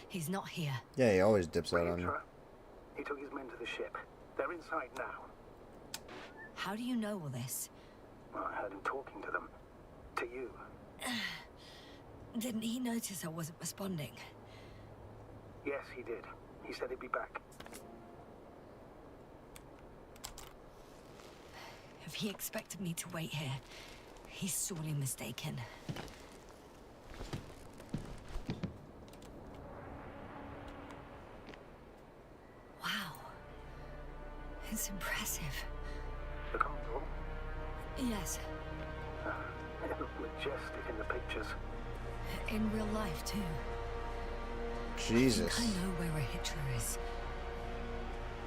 He's not here. Yeah, he always dips out on you. Pietro, he took his men to the ship. They're inside now. How do you know all this? Well, I heard him talking to them. To you. Didn't he notice I wasn't responding? Yes, he did. He said he'd be back. If he expected me to wait here, he's sorely mistaken. Wow. It's impressive. The Condor? Yes, It looked majestic in the pictures. in real life too. Jesus. I know where a hitcher is.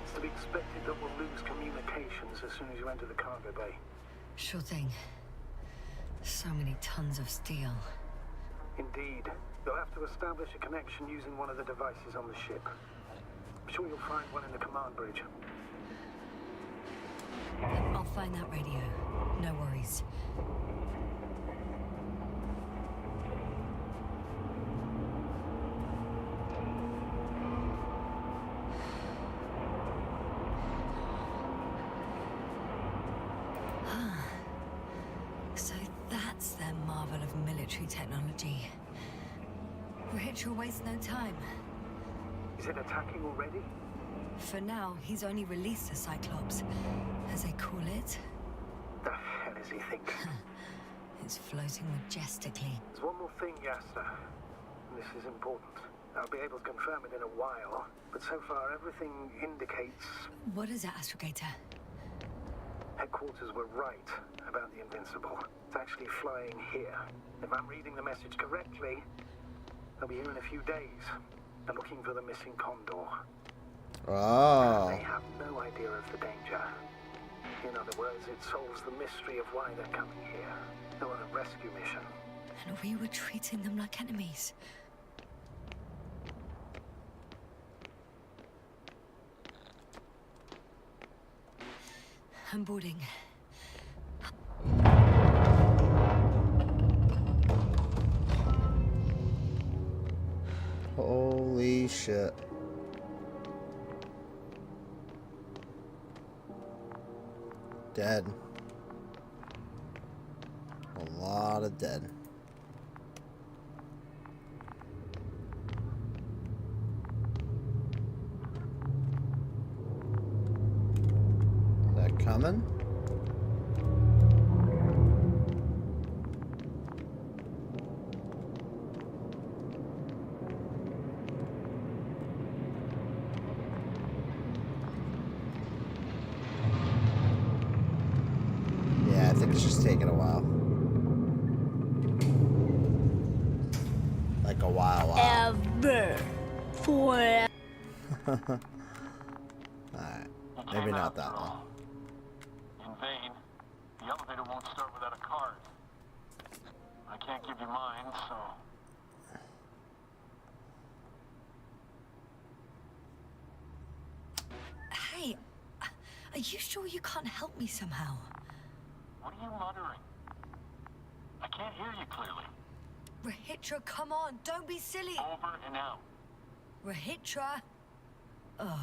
It's to be expected that we'll lose communications as soon as you enter the cargo bay. Sure thing. So many tons of steel. Indeed. You'll have to establish a connection using one of the devices on the ship. I'm sure you'll find one in the command bridge. I'll find that radio. No worries. So that's their marvel of military technology. Ritual wastes no time. Is it attacking already? For now, he's only released the Cyclops, as they call it. The hell is he thinking? It's floating majestically. There's one more thing, Yasna. This is important. I'll be able to confirm it in a while, but so far everything indicates What is it, Astrogator? headquarters were right about the Invincible. It's actually flying here. If I'm reading the message correctly, they'll be here in a few days. They're looking for the missing Condor. Oh. They have no idea of the danger. In other words, it solves the mystery of why they're coming here. They're on a rescue mission. And we were treating them like enemies. I'm boarding. Holy shit. Dead. A lot of dead. Is that coming? Yeah, I think it's just taking a while. Like a while. Ever. Forever. Alright. Maybe not that long. In vain. The elevator won't start without a card. I can't give you mine, so... Hey, Are you sure you can't help me somehow? What are you muttering? I can't hear you clearly. Rahitra, come on, don't be silly. Over and out. Rahitra. Ugh.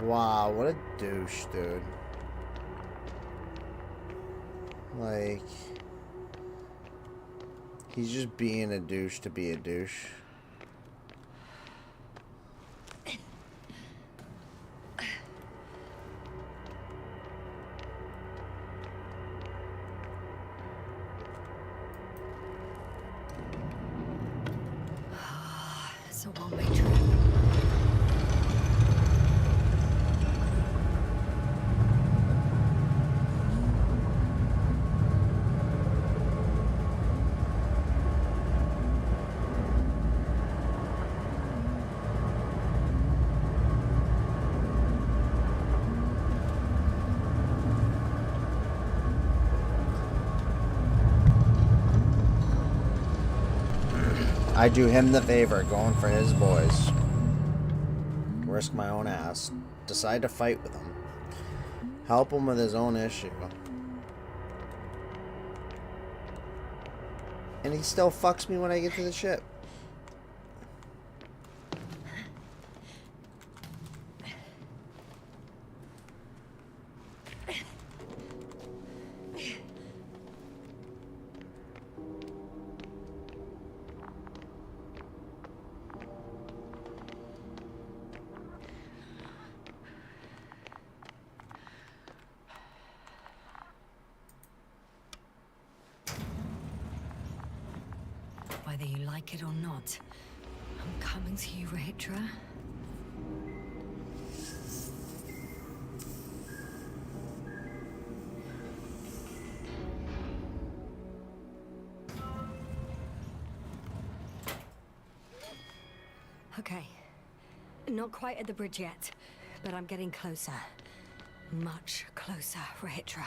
Wow, what a douche, dude. Like, he's just being a douche to be a douche. It's a one-way trip. I do him the favor, going for his boys. Risk my own ass. Decide to fight with him. Help him with his own issue. And he still fucks me when I get to the ship. Whether you like it or not, I'm coming to you, Rahitra. Okay. Not quite at the bridge yet, but I'm getting closer. Much closer, Rahitra.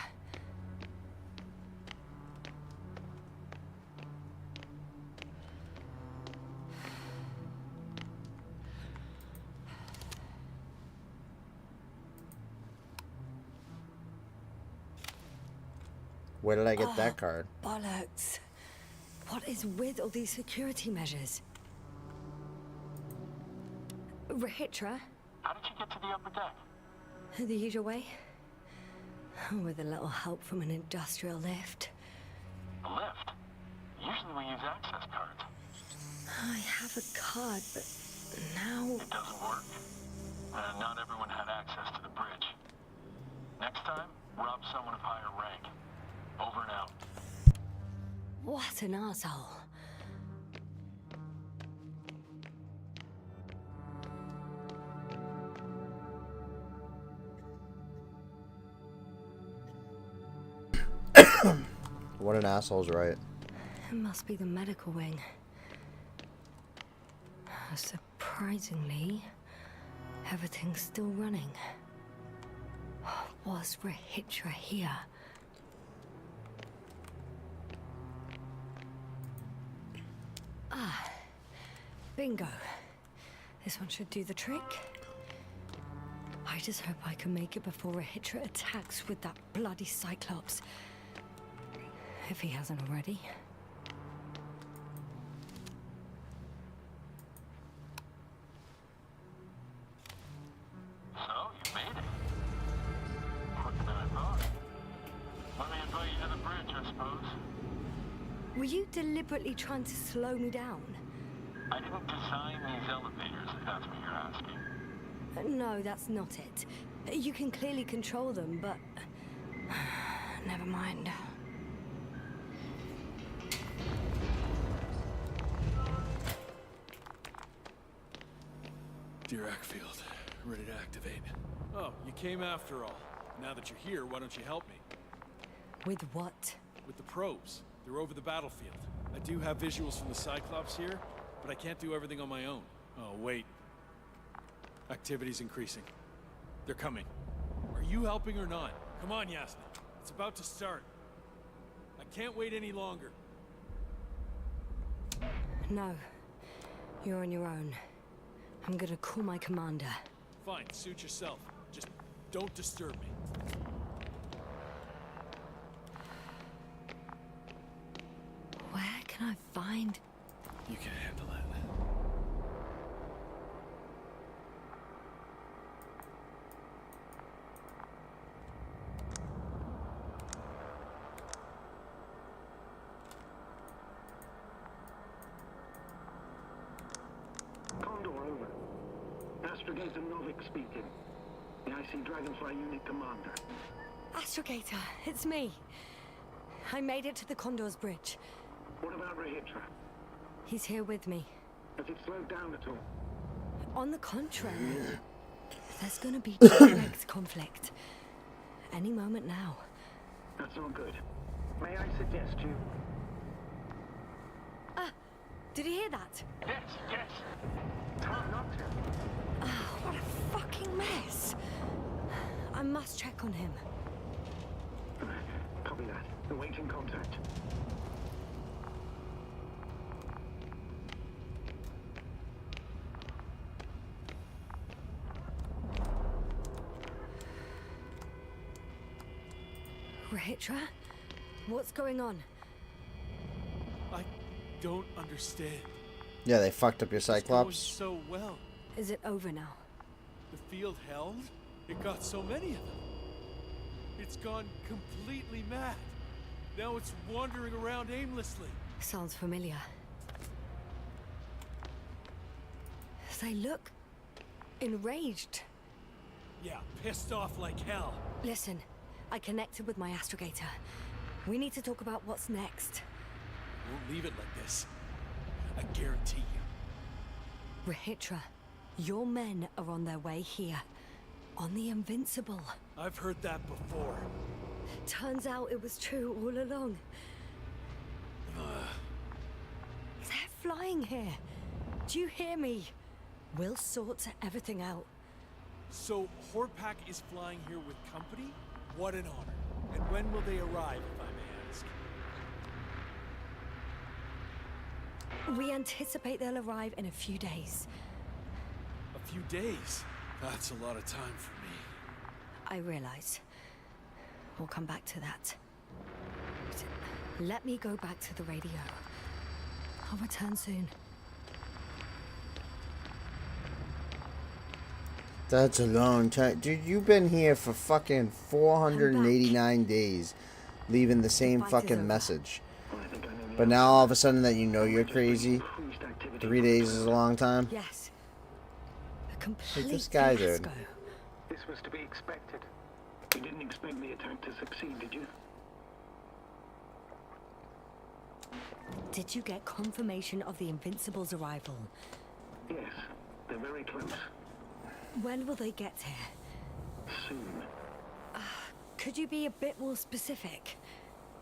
Where did I get that card? Bollocks. What is with all these security measures? Rahitra? How did you get to the upper deck? The usual way? With a little help from an industrial lift. The lift? Usually we use access cards. I have a card, but now... It doesn't work. Not everyone had access to the bridge. Next time, rob someone of higher rank. Over and out. What an asshole. What an asshole's right. It must be the medical wing. Surprisingly, everything's still running. Was Rahitra here? Ah, bingo. This one should do the trick. I just hope I can make it before Rahitra attacks with that bloody Cyclops. If he hasn't already. So, you made it. Quicker than I thought. Let me invite you to the bridge, I suppose. Were you deliberately trying to slow me down? I didn't design these elevators, if that's what you're asking. No, that's not it. You can clearly control them, but... Never mind. Dirac field, ready to activate. Oh, you came after all. Now that you're here, why don't you help me? With what? With the probes. They're over the battlefield. I do have visuals from the Cyclops here, but I can't do everything on my own. Oh, wait. Activity's increasing. They're coming. Are you helping or not? Come on, Yasna. It's about to start. can't wait any longer. No. You're on your own. I'm gonna call my commander. Fine, suit yourself. Just don't disturb me. Where can I find... You can handle it. Condor, over. Astrogator Novik speaking. The IC Dragonfly Unit Commander. Astrogator, it's me. I made it to the Condor's bridge. What about Rahitra? He's here with me. Has it slowed down at all? On the contrary, there's gonna be direct conflict. Any moment now. That's not good. May I suggest you... Did you hear that? Yes, yes. It's hard not to. Oh, what a fucking mess. I must check on him. Copy that. Awaiting contact. Rahitra? What's going on? I don't understand. Yeah, they fucked up your It's going Cyclops. so well. Is it over now? The field held? It got so many of them. It's gone completely mad. Now it's wandering around aimlessly. Sounds familiar. They look enraged. Yeah, pissed off like hell. Listen, I connected with my astrogator. We need to talk about what's next. Won't leave it like this. I guarantee you. Rahitra, your men are on their way here. On the Invincible. I've heard that before. Turns out it was true all along. They're flying here. Do you hear me? We'll sort everything out. So, Horpak is flying here with company? What an honor. And when will they arrive, if I may ask? We anticipate they'll arrive in a few days. A few days? That's a lot of time for me. I realize. We'll come back to that. Let me go back to the radio. I'll return soon. That's a long time. Dude, you've been here for fucking 489 days, leaving the same The fight is fucking over. message. Well, I think I know the But now all of a sudden that you know you're crazy, increased activity. 3 days is a long time. Yes. A complete this guy, dude. fiasco. This was to be expected. You didn't expect the attack to succeed, did you? Did you get confirmation of the Invincible's arrival? Yes. They're very close. When will they get here? Soon. Could you be a bit more specific?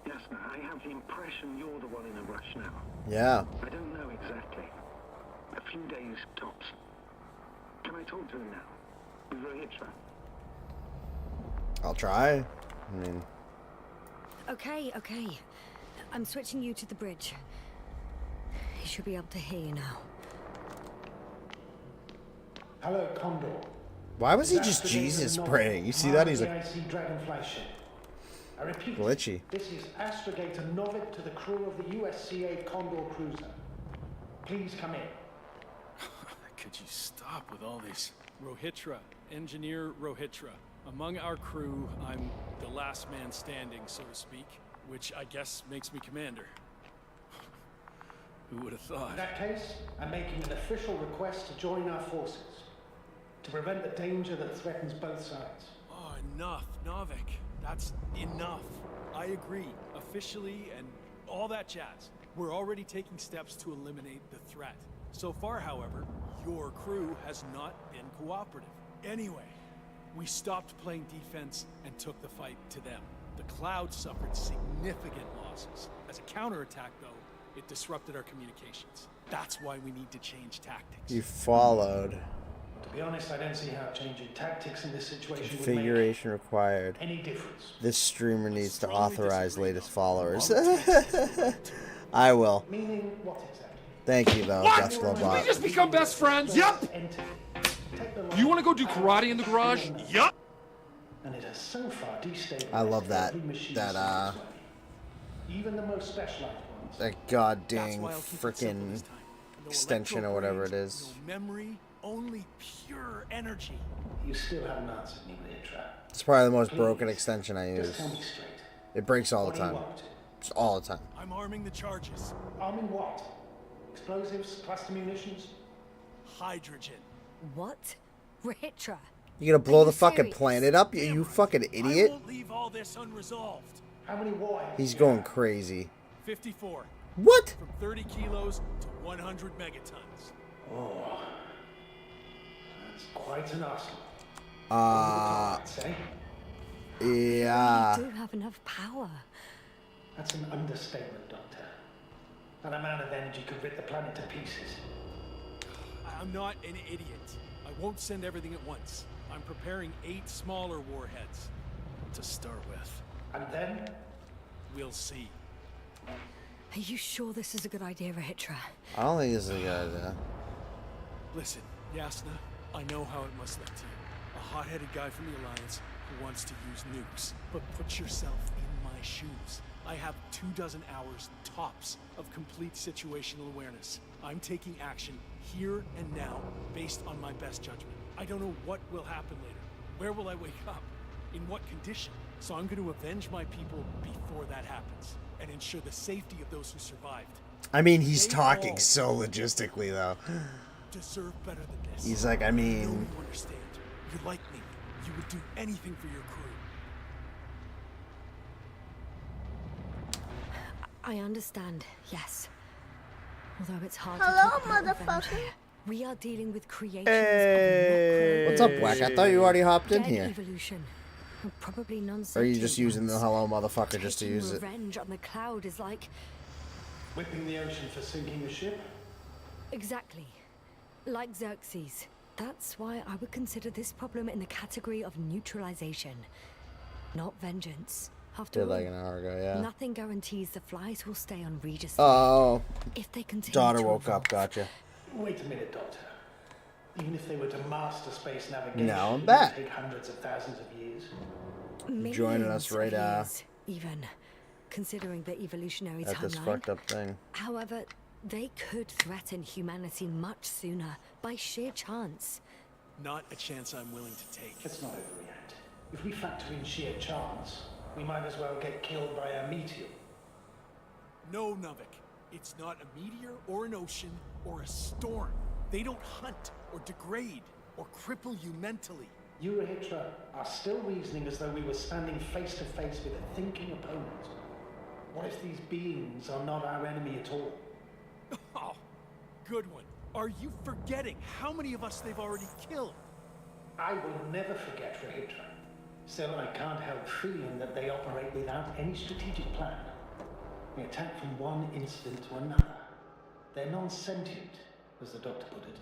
Yasna, I have the impression you're the one in a rush now. Yeah. I don't know exactly. A few days tops. Can I talk to him now? With Rahitra? I'll try. I mean, Okay. I'm switching you to the bridge. He should be able to hear you now. Hello, Condor. why was he Is just Astrogator Jesus Novik, praying? You see that? He's like, IC Dragonfly ship. I repeat, glitchy. this is Astrogator Novik to the crew of the USCA Condor cruiser. Please come in. Could you stop with all these? Rohitra, Engineer Rohitra. Among our crew, I'm the last man standing, so to speak, which I guess makes me commander. Who would have thought? In that case, I'm making an official request to join our forces to prevent the danger that threatens both sides. Oh, enough, Novik. That's enough. I agree, officially and all that jazz. We're already taking steps to eliminate the threat. So far, however, your crew has not been cooperative. Anyway, we stopped playing defense and took the fight to them. The Cloud suffered significant losses. As a counterattack, though, it disrupted our communications. That's why we need to change tactics. You followed. To be honest, I don't see how changing tactics in this situation would make Configuration required. any difference. This streamer needs to strongly authorize disagree, latest though. followers. All I will. Meaning what exactly? Thank you, though, Dust We Bot. just become best friends. Yup. You want to go do karate in the garage? Yup. And it has so far destabilized I love that. every machine That, in its way. Even the most specialized ones. That god That's dang why I'll keep it simple frickin' this time. No extension or whatever it electro is. No memory, only pure energy. You still haven't answered me, Leotra. It's probably the most broken extension I Just use. tell me straight. It breaks all the What do you time. want? Just all the time. I'm arming the charges. Arming what? Explosives? Cluster munitions? Hydrogen. What? Ritra? You gonna blow you the fucking serious? planet up? You fucking I idiot? won't leave all this unresolved. How many wires? He's going crazy. 54. What? From 30 kilos to 100 megatons. Oh. That's quite an arsenal. Uh, I'd say. yeah. You do have enough power. That's an understatement, Doctor. That amount of energy could rip the planet to pieces. I'm not an idiot. I won't send everything at once. I'm preparing 8 smaller warheads to start with. And then? We'll see. Are you sure this is a good idea, Ritra? I don't think this is a good idea. Listen, Yasna, I know how it must look to you. A hot-headed guy from the Alliance who wants to use nukes. But put yourself in my shoes. I have 24 hours tops of complete situational awareness. I'm taking action here and now based on my best judgment. I don't know what will happen later. Where will I wake up? In what condition? So I'm going to avenge my people before that happens and ensure the safety of those who survived. I mean, he's They talking all so logistically, though. deserve better than this. He's like, I I know mean, you understand. You're like me. You would do anything for your crew. I understand, yes. Although it's hard Hello, to talk about revenge motherfucker. here. We are dealing with creations hey. of What's up, Black? I thought you already hopped in dead here. evolution. Probably Or are you non-sentient just using the ones. hello motherfucker just to Taking use it? revenge on the cloud is like... Whipping the ocean for sinking a ship? Exactly. Like Xerxes. That's why I would consider this problem in the category of neutralization. Not vengeance. After Did all, like an hour ago, yeah. nothing guarantees the flies will stay on Regis. Oh, If they continue daughter to woke up, evolve. gotcha. Wait a minute, Doctor. Even if they were to master space navigation, Now I'm it would back. take hundreds of thousands of years. Joining us Millions of right years, even considering the evolutionary At this timeline. fucked up thing. However, they could threaten humanity much sooner by sheer chance. Not a chance I'm willing to take. Let's not overreact. If we factor in sheer chance, we might as well get killed by a meteor. No, Nuvik. It's not a meteor or an ocean or a storm. They don't hunt or degrade or cripple you mentally. You, Rahitra, are still reasoning as though we were standing face to face with a thinking opponent. What if these beings are not our enemy at all? Oh, good one. Are you forgetting how many of us they've already killed? I will never forget Rahitra. Still, I can't help feeling that they operate without any strategic plan. They attack from one incident to another. They're non-sentient, as the doctor put it.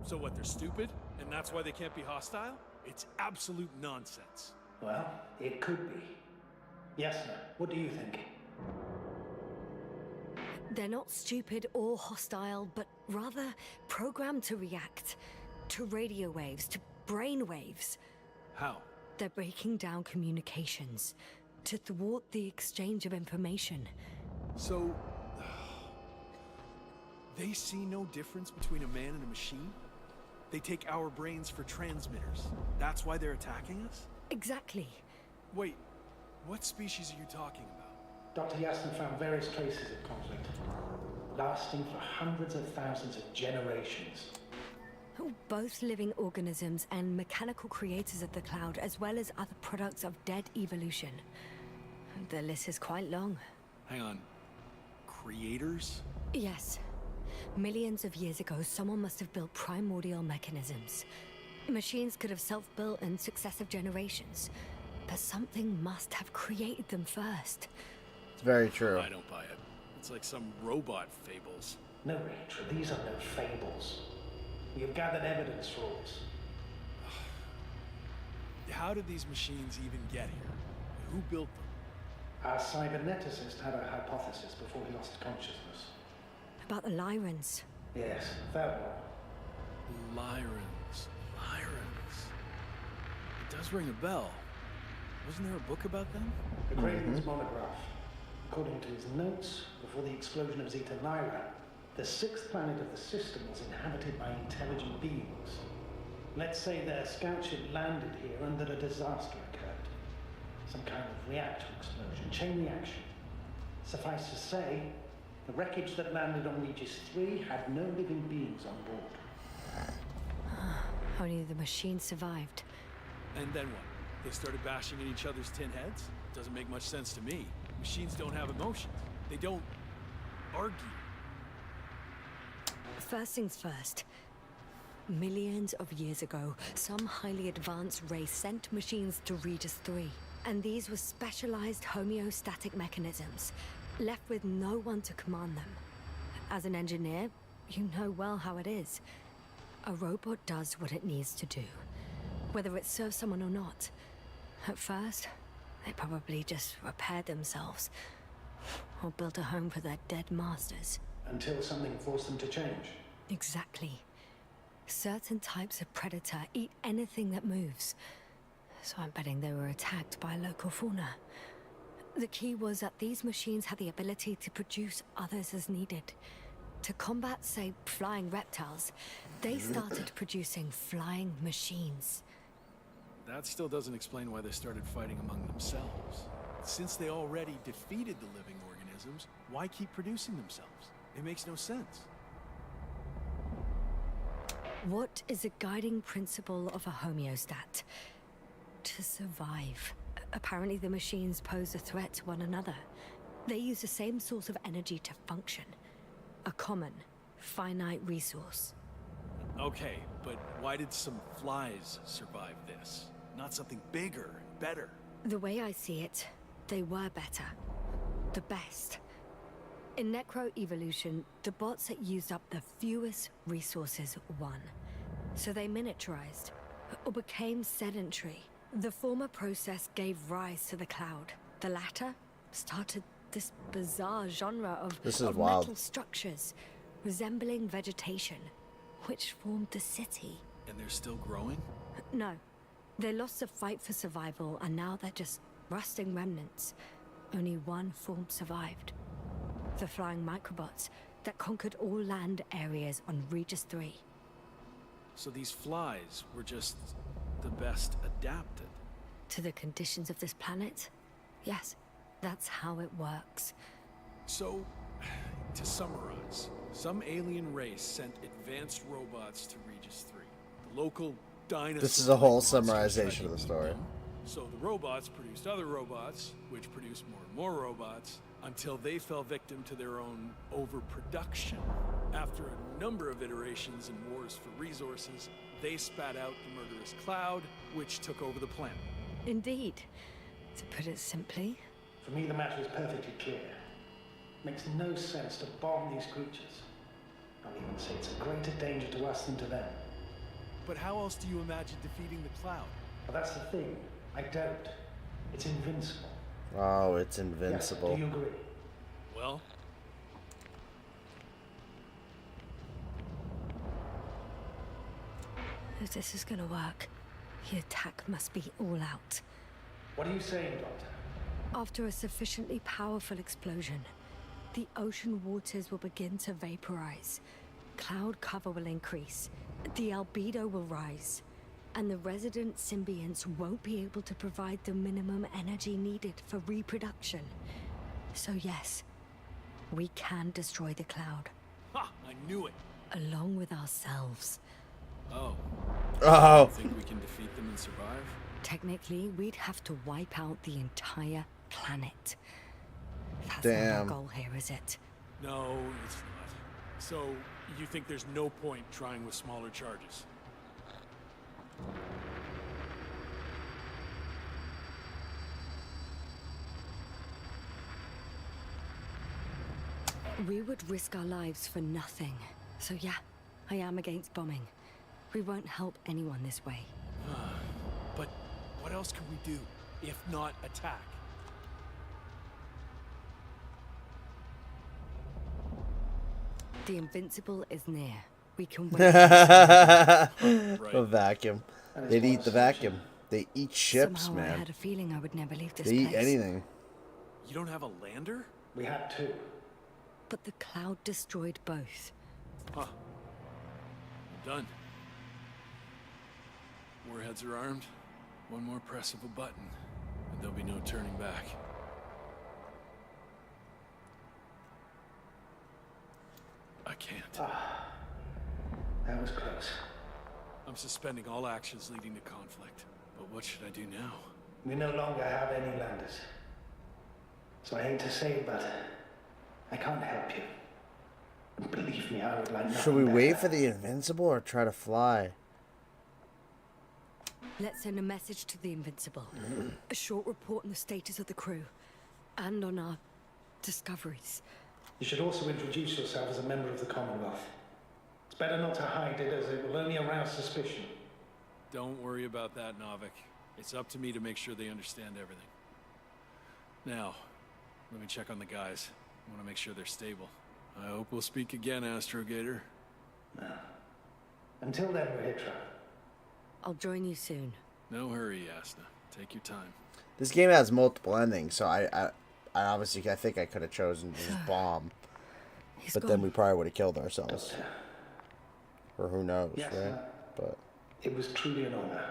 So what, they're stupid? And that's why they can't be hostile? It's absolute nonsense. Well, it could be. Yes, sir. What do you think? They're not stupid or hostile, but rather programmed to react to radio waves, to brain waves. How? They're breaking down communications to thwart the exchange of information. So... they see no difference between a man and a machine? They take our brains for transmitters. That's why they're attacking us? Exactly. Wait, what species are you talking about? Dr. Yassin found various traces of conflict, lasting for hundreds of thousands of generations. Both living organisms and mechanical creators of the cloud, as well as other products of dead evolution. The list is quite long. Hang on. Creators? Yes. Millions of years ago, someone must have built primordial mechanisms. Machines could have self-built in successive generations, but something must have created them first. It's very true. I don't buy it. It's like some robot fables. No, Rachel, these are no fables. We have gathered evidence for this. How did these machines even get here? Who built them? Our cyberneticist had a hypothesis before he lost consciousness. About the Lyrans. Yes, that one. Lyrans. It does ring a bell. Wasn't there a book about them? The Craven's monograph. According to his notes, before the explosion of Zeta Lyra, the sixth planet of the system was inhabited by intelligent beings. Let's say their scout ship landed here and that a disaster occurred. Some kind of reactor explosion, chain reaction. Suffice to say, the wreckage that landed on Regis 3 had no living beings on board. Only the machine survived. And then what? They started bashing in each other's tin heads? Doesn't make much sense to me. Machines don't have emotions. They don't argue. First things first. Millions of years ago, some highly advanced race sent machines to Regis 3. And these were specialized homeostatic mechanisms, left with no one to command them. As an engineer, you know well how it is. A robot does what it needs to do, whether it serves someone or not. At first, they probably just repaired themselves, or built a home for their dead masters. Until something forced them to change. Exactly. Certain types of predator eat anything that moves. So I'm betting they were attacked by local fauna. The key was that these machines had the ability to produce others as needed. To combat, say, flying reptiles, they started producing flying machines. That still doesn't explain why they started fighting among themselves. Since they already defeated the living organisms, why keep producing themselves? It makes no sense. What is a guiding principle of a homeostat? To survive. Apparently the machines pose a threat to one another. They use the same source of energy to function. A common, finite resource. Okay, but why did some flies survive this? Not something bigger, better. The way I see it, they were better. The best. In necroevolution, the bots that used up the fewest resources won. So they miniaturized, or became sedentary. The former process gave rise to the cloud. The latter started this bizarre genre of wild. metal structures, resembling vegetation, which formed the city. And they're still growing? No. They lost the fight for survival, and now they're just rusting remnants. Only one form survived. The flying microbots that conquered all land areas on Regis 3. So these flies were just the best adapted? To the conditions of this planet? Yes, that's how it works. So, to summarize, some alien race sent advanced robots to Regis 3. The local dinosaurs... This is a whole summarization of the story. So the robots produced other robots, which produced more and more robots, until they fell victim to their own overproduction. After a number of iterations and wars for resources, they spat out the murderous cloud, which took over the planet. Indeed. To put it simply... For me, the matter is perfectly clear. Makes no sense to bomb these creatures. I'll even say it's a greater danger to us than to them. But how else do you imagine defeating the cloud? Well, that's the thing. I don't. It's invincible. Oh, it's invincible. Yes, do you agree? Well... if this is gonna work, the attack must be all out. What are you saying, Doctor? After a sufficiently powerful explosion, the ocean waters will begin to vaporize. Cloud cover will increase, the albedo will rise, and the resident symbionts won't be able to provide the minimum energy needed for reproduction. So yes, we can destroy the cloud. Ha! I knew it! Along with ourselves. Oh. Oh. You think we can defeat them and survive? Technically, we'd have to wipe out the entire planet. That's Damn. not our goal here, is it? No, it's not. So, you think there's no point trying with smaller charges? We would risk our lives for nothing. So yeah, I am against bombing. We won't help anyone this way. But what else can we do if not attack? The Invincible is near. We can wait. The vacuum. They'd eat the vacuum. They eat ships, Somehow I man. had a feeling I would never leave this They eat place. anything. You don't have a lander? We had two. But the cloud destroyed both. Huh. Done. Warheads are armed. One more press of a button, and there'll be no turning back. I can't. That was close. I'm suspending all actions leading to conflict. But what should I do now? We no longer have any landers. So I hate to say it, but I can't help you. And believe me, I would like nothing Should we wait better. for the Invincible or try to fly? Let's send a message to the Invincible. A short report on the status of the crew. And on our discoveries. You should also introduce yourself as a member of the Commonwealth. It's better not to hide it, as it will only arouse suspicion. Don't worry about that, Novik. It's up to me to make sure they understand everything. Now, let me check on the guys. I want to make sure they're stable. I hope we'll speak again, Astrogator. No. Until then, Rahitra. I'll join you soon. No hurry, Yasna. Take your time. This game has multiple endings, so I obviously I think I could have chosen to just bomb. He's But gone. then we probably would have killed ourselves. Or who knows, Yes, right? But it was truly an honor.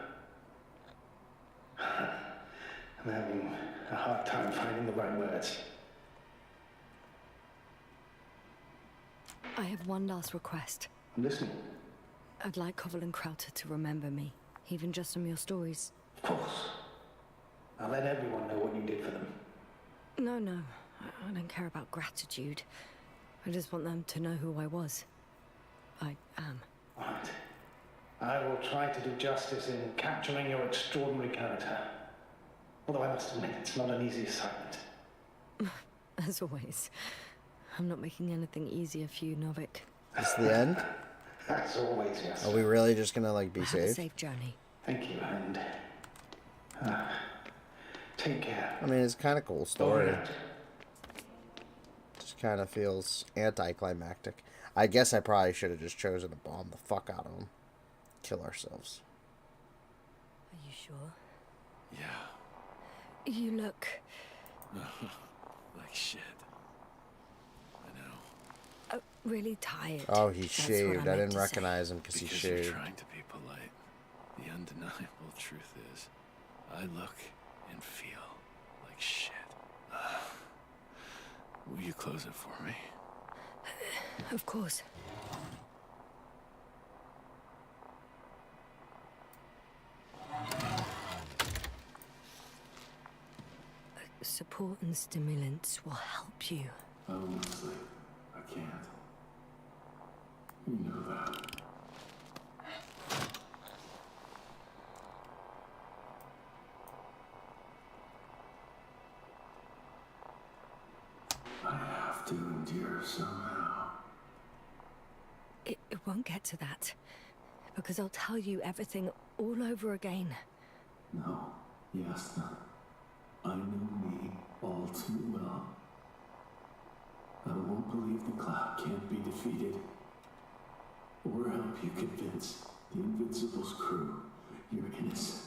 I'm having a hard time finding the right words. I have one last request. I'm listening. I'd like Koval and Krauter to remember me, even just from your stories. Of course. I'll let everyone know what you did for them. No. I don't care about gratitude. I just want them to know who I was. I am. Right. I will try to do justice in capturing your extraordinary character. Although I must admit, it's not an easy assignment. As always. I'm not making anything easier for you, Novik. is this the end? As always, yes. Are we really just gonna like be Have a saved? safe journey. Thank you, and take care. I mean, it's kind of cool story. Over. Just kind of feels anticlimactic. I guess I probably should have just chosen to bomb the fuck out of them. Kill ourselves. Are you sure? Yeah. You look... Like shit. I know. really tired. Oh, he That's shaved. what I meant didn't to say. recognize him because he Because you're shaved. trying to be polite. The undeniable truth is, I look and feel like shit. Will you close it for me? Of course. Support and stimulants will help you. Honestly, I can't. You know that. I have to endure somehow. It won't get to that. Because I'll tell you everything all over again. No, Yasna. I know me all too well. I won't believe the cloud can't be defeated. Or help you convince the Invincible's crew you're innocent.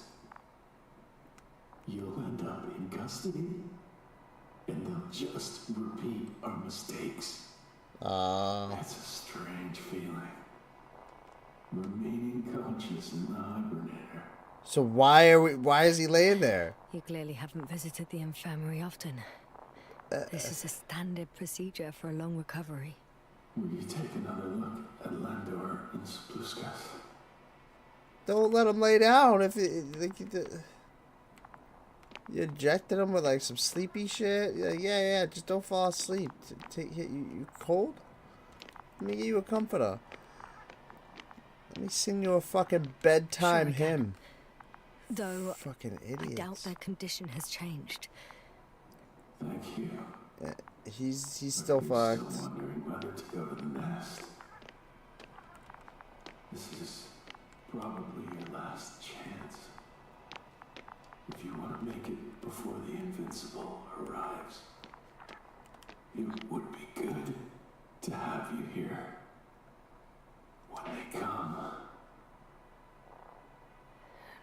You'll end up in custody, and they'll just repeat our mistakes. It's a strange feeling. Remaining conscious in the hibernator. So why is he laying there? You clearly haven't visited the infirmary often. This is a standard procedure for a long recovery. Will you take another look at Landor and Spluskas? Don't let him lay down. If you injected him with like some sleepy shit, yeah, just don't fall asleep. You cold? Let me get you a comforter. Let me sing you a fucking bedtime Sure I can. hymn. Though Fucking I doubt idiots. their condition has changed. Thank you. He's still fucked. Still wondering whether to go to the nest. This is probably your last chance. If you want to make it before the Invincible arrives, it would be good to have you here when they come.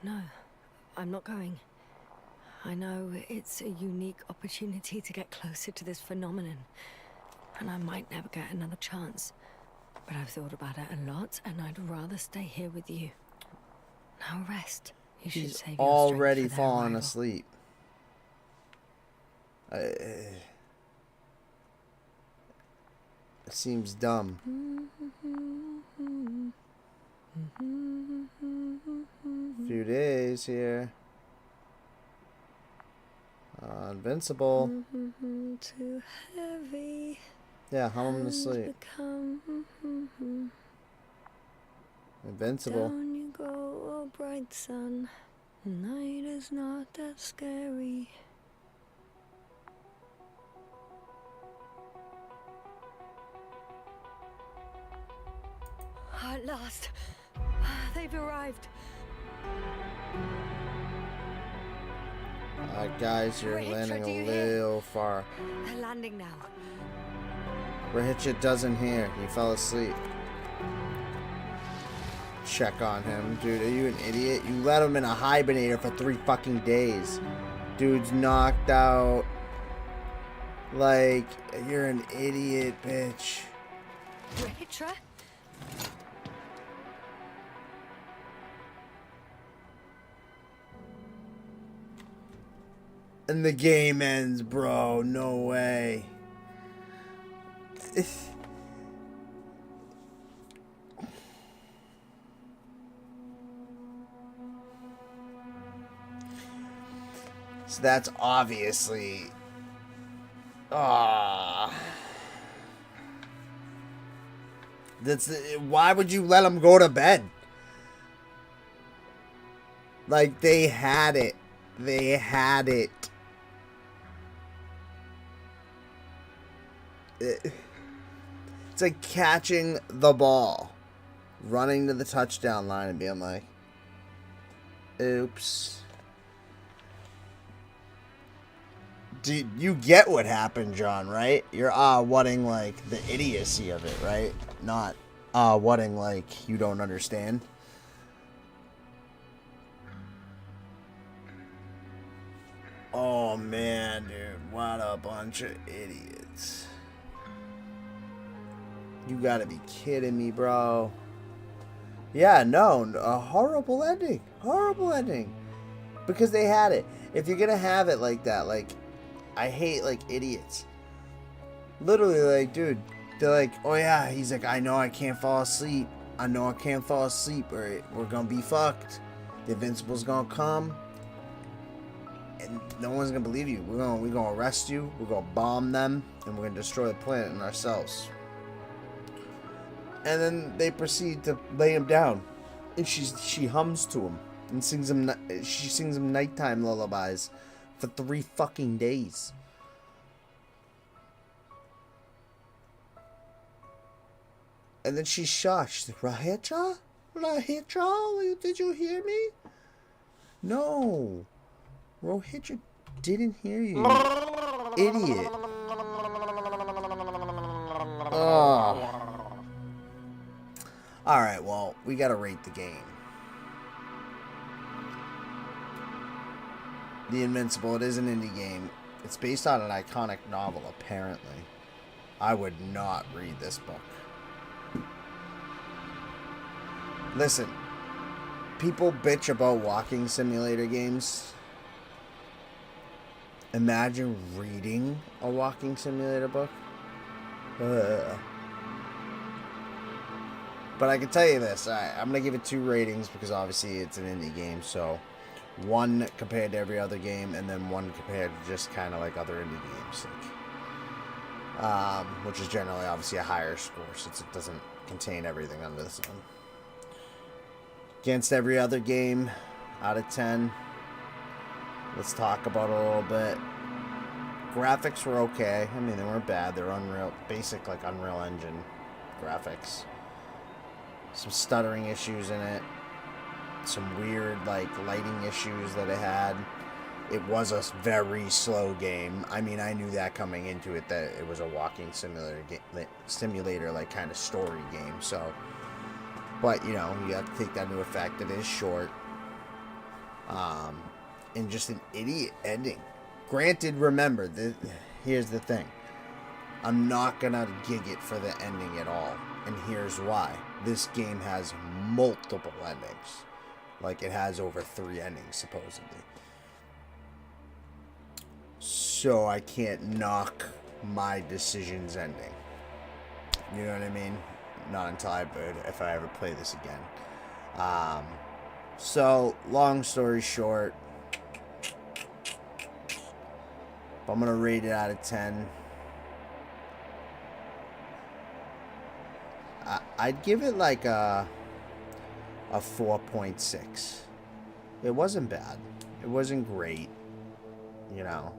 No, I'm not going. I know it's a unique opportunity to get closer to this phenomenon, and I might never get another chance. But I've thought about it a lot, and I'd rather stay here with you. Now rest. You should He's save your already strength for their fallen arrival. asleep. It seems dumb. Few days here. Invincible. Too heavy. Yeah, hum him to Hands sleep. become, Invincible. Down you go, oh bright sun. Night is not that scary. At last, they've arrived. Guys, you're Rahitra, landing do you a hear? little far. They're landing now. Rahitra doesn't hear. He fell asleep. Check on him. Dude, are you an idiot? You let him in a hibernator for 3 fucking days. Dude's knocked out. Like, you're an idiot, bitch. Rahitra? And the game ends, bro. No way. So that's obviously... Why would you let him go to bed? Like, they had it. They had it. It's like catching the ball, running to the touchdown line and being like, oops. You get what happened, John, right? You're whatting like the idiocy of it, right? Not whatting like you don't understand. Oh man, dude, what a bunch of idiots. You gotta be kidding me, bro. Yeah, no, a horrible ending. Horrible ending. Because they had it. If you're gonna have it like that, like, I hate, like, idiots. Literally, like, dude, they're like, oh yeah, he's like, I know I can't fall asleep. I know I can't fall asleep, or we're gonna be fucked. The Invincible's gonna come. And no one's gonna believe you. We're gonna arrest you. We're gonna bomb them, and we're gonna destroy the planet and ourselves. And then they proceed to lay him down, and she hums to him and sings him. She sings him nighttime lullabies for 3 fucking days. And then she's shocked. She's like, Rahitra? Rahitra? Did you hear me? No. Rahitra didn't hear you. Idiot. Oh. Alright, well, we gotta rate the game. The Invincible, it is an indie game. It's based on an iconic novel, apparently. I would not read this book. Listen, people bitch about walking simulator games. Imagine reading a walking simulator book. But I can tell you this, I'm going to give it 2 ratings because obviously it's an indie game, so 1 compared to every other game, and then 1 compared to just kind of like other indie games, like, which is generally obviously a higher score since it doesn't contain everything under the sun. Against every other game, out of 10, let's talk about it a little bit. Graphics were okay. I mean, they weren't bad. They're Unreal, basic like Unreal Engine graphics. Some stuttering issues in it. some weird, like, lighting issues that it had. It was a very slow game. I mean, I knew that coming into it, that it was a walking simulator, like, kind of story game, so. But, you know, you have to take that into effect. It is short. And just an idiot ending. Granted, remember, here's the thing. I'm not gonna gig it for the ending at all. And here's why. This game has multiple endings. Like, it has over 3 endings, supposedly. So I can't knock my decision's ending. You know what I mean? Not until if I ever play this again. So, long story short, if I'm going to rate it out of 10, I'd give it like a 4.6. It wasn't bad. It wasn't great. You know.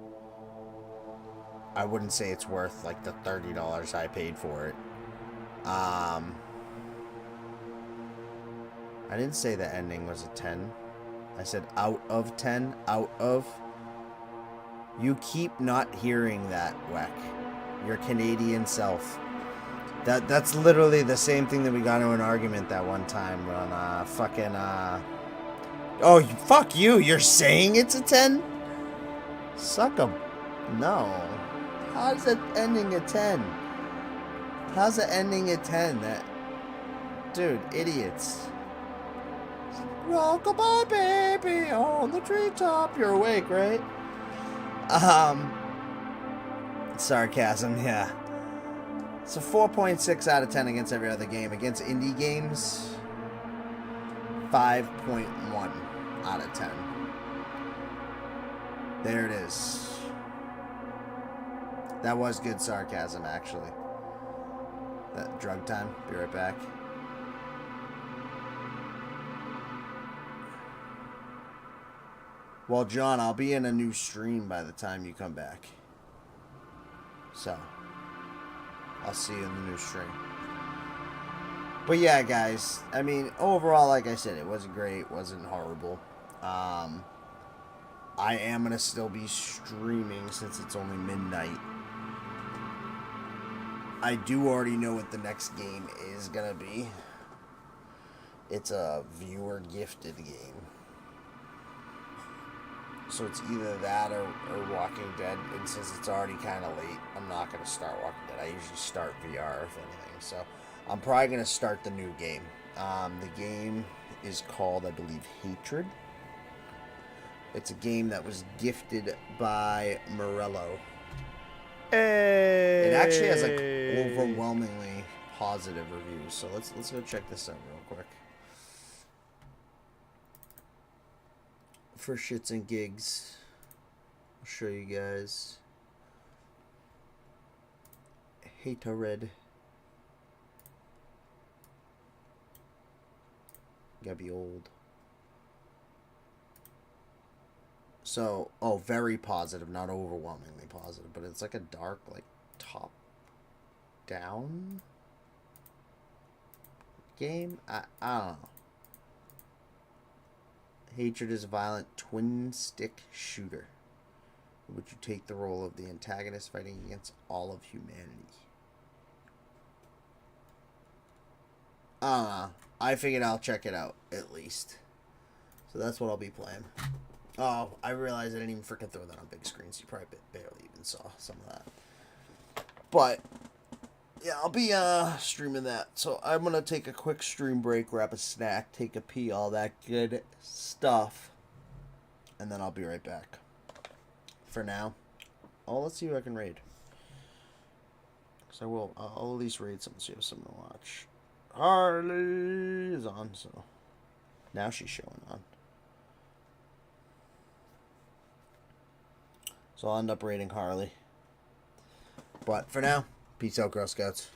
I wouldn't say it's worth like the $30 I paid for it. I didn't say the ending was a 10. I said out of 10. Out of. You keep not hearing that, Weck. Your Canadian self. That's literally the same thing that we got into an argument that one time on fucking Oh, fuck you. You're saying it's a 10? Suck 'em. No. How's it ending a 10? How's it ending a 10? Dude, idiots. Rockabye baby on the treetop. You're awake, right? Sarcasm, yeah. It's a 4.6 out of 10 against every other game. Against indie games, 5.1 out of 10. There it is. That was good sarcasm, actually. That drug time. Be right back. Well, John, I'll be in a new stream by the time you come back. So, I'll see you in the new stream. But yeah, guys, I mean, overall, like I said, it wasn't great, wasn't horrible. I am going to still be streaming since it's only midnight. I do already know what the next game is going to be. It's a viewer-gifted game. So it's either that or Walking Dead. And since it's already kind of late, I'm not going to start Walking Dead. I usually start VR, if anything. So I'm probably going to start the new game. The game is called, I believe, Hatred. It's a game that was gifted by Morello. Hey. It actually has like overwhelmingly positive reviews. So let's go check this out real quick. For shits and gigs, I'll show you guys. Hatred. Gotta be old. So, very positive, not overwhelmingly positive, but it's like a dark, like, top-down game? I don't know. Hatred is a violent twin-stick shooter, in which you take the role of the antagonist fighting against all of humanity. I figured I'll check it out, at least. So that's what I'll be playing. Oh, I realized I didn't even freaking throw that on big screen, so you probably barely even saw some of that. But, yeah, I'll be streaming that. So I'm going to take a quick stream break, grab a snack, take a pee, all that good stuff. And then I'll be right back. For now, let's see who I can raid. Because I'll at least raid something so you have something to watch. Harley is on, so now she's showing on. So I'll end up raiding Harley. But for now, peace out, Girl Scouts.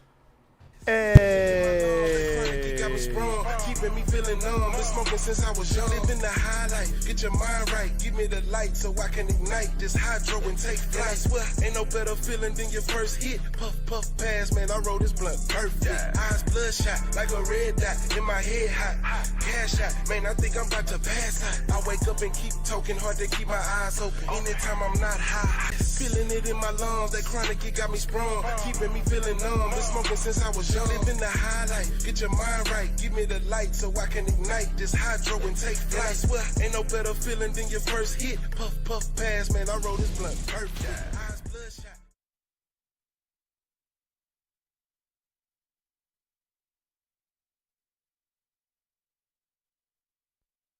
Hey. Got me sprung, keeping me feeling numb. Been smoking since I was young. Living the high life, get your mind right. Give me the light so I can ignite this hydro and take flight. I swear, ain't no better feeling than your first hit. Puff, puff, pass, man, I roll this blunt perfect. Eyes bloodshot, like a red dot. In my head hot, cash out. Man, I think I'm about to pass out. I wake up and keep talking, hard to keep my eyes open. Anytime I'm not high, feeling it in my lungs. That chronic, it got me sprung, keeping me feeling numb. Been smoking since I was young. Living the high life, get your mind right. Give me the light so I can ignite this hydro and take flight. I swear, ain't no better feeling than your first hit. Puff, puff, pass, man, I roll this blunt perfect.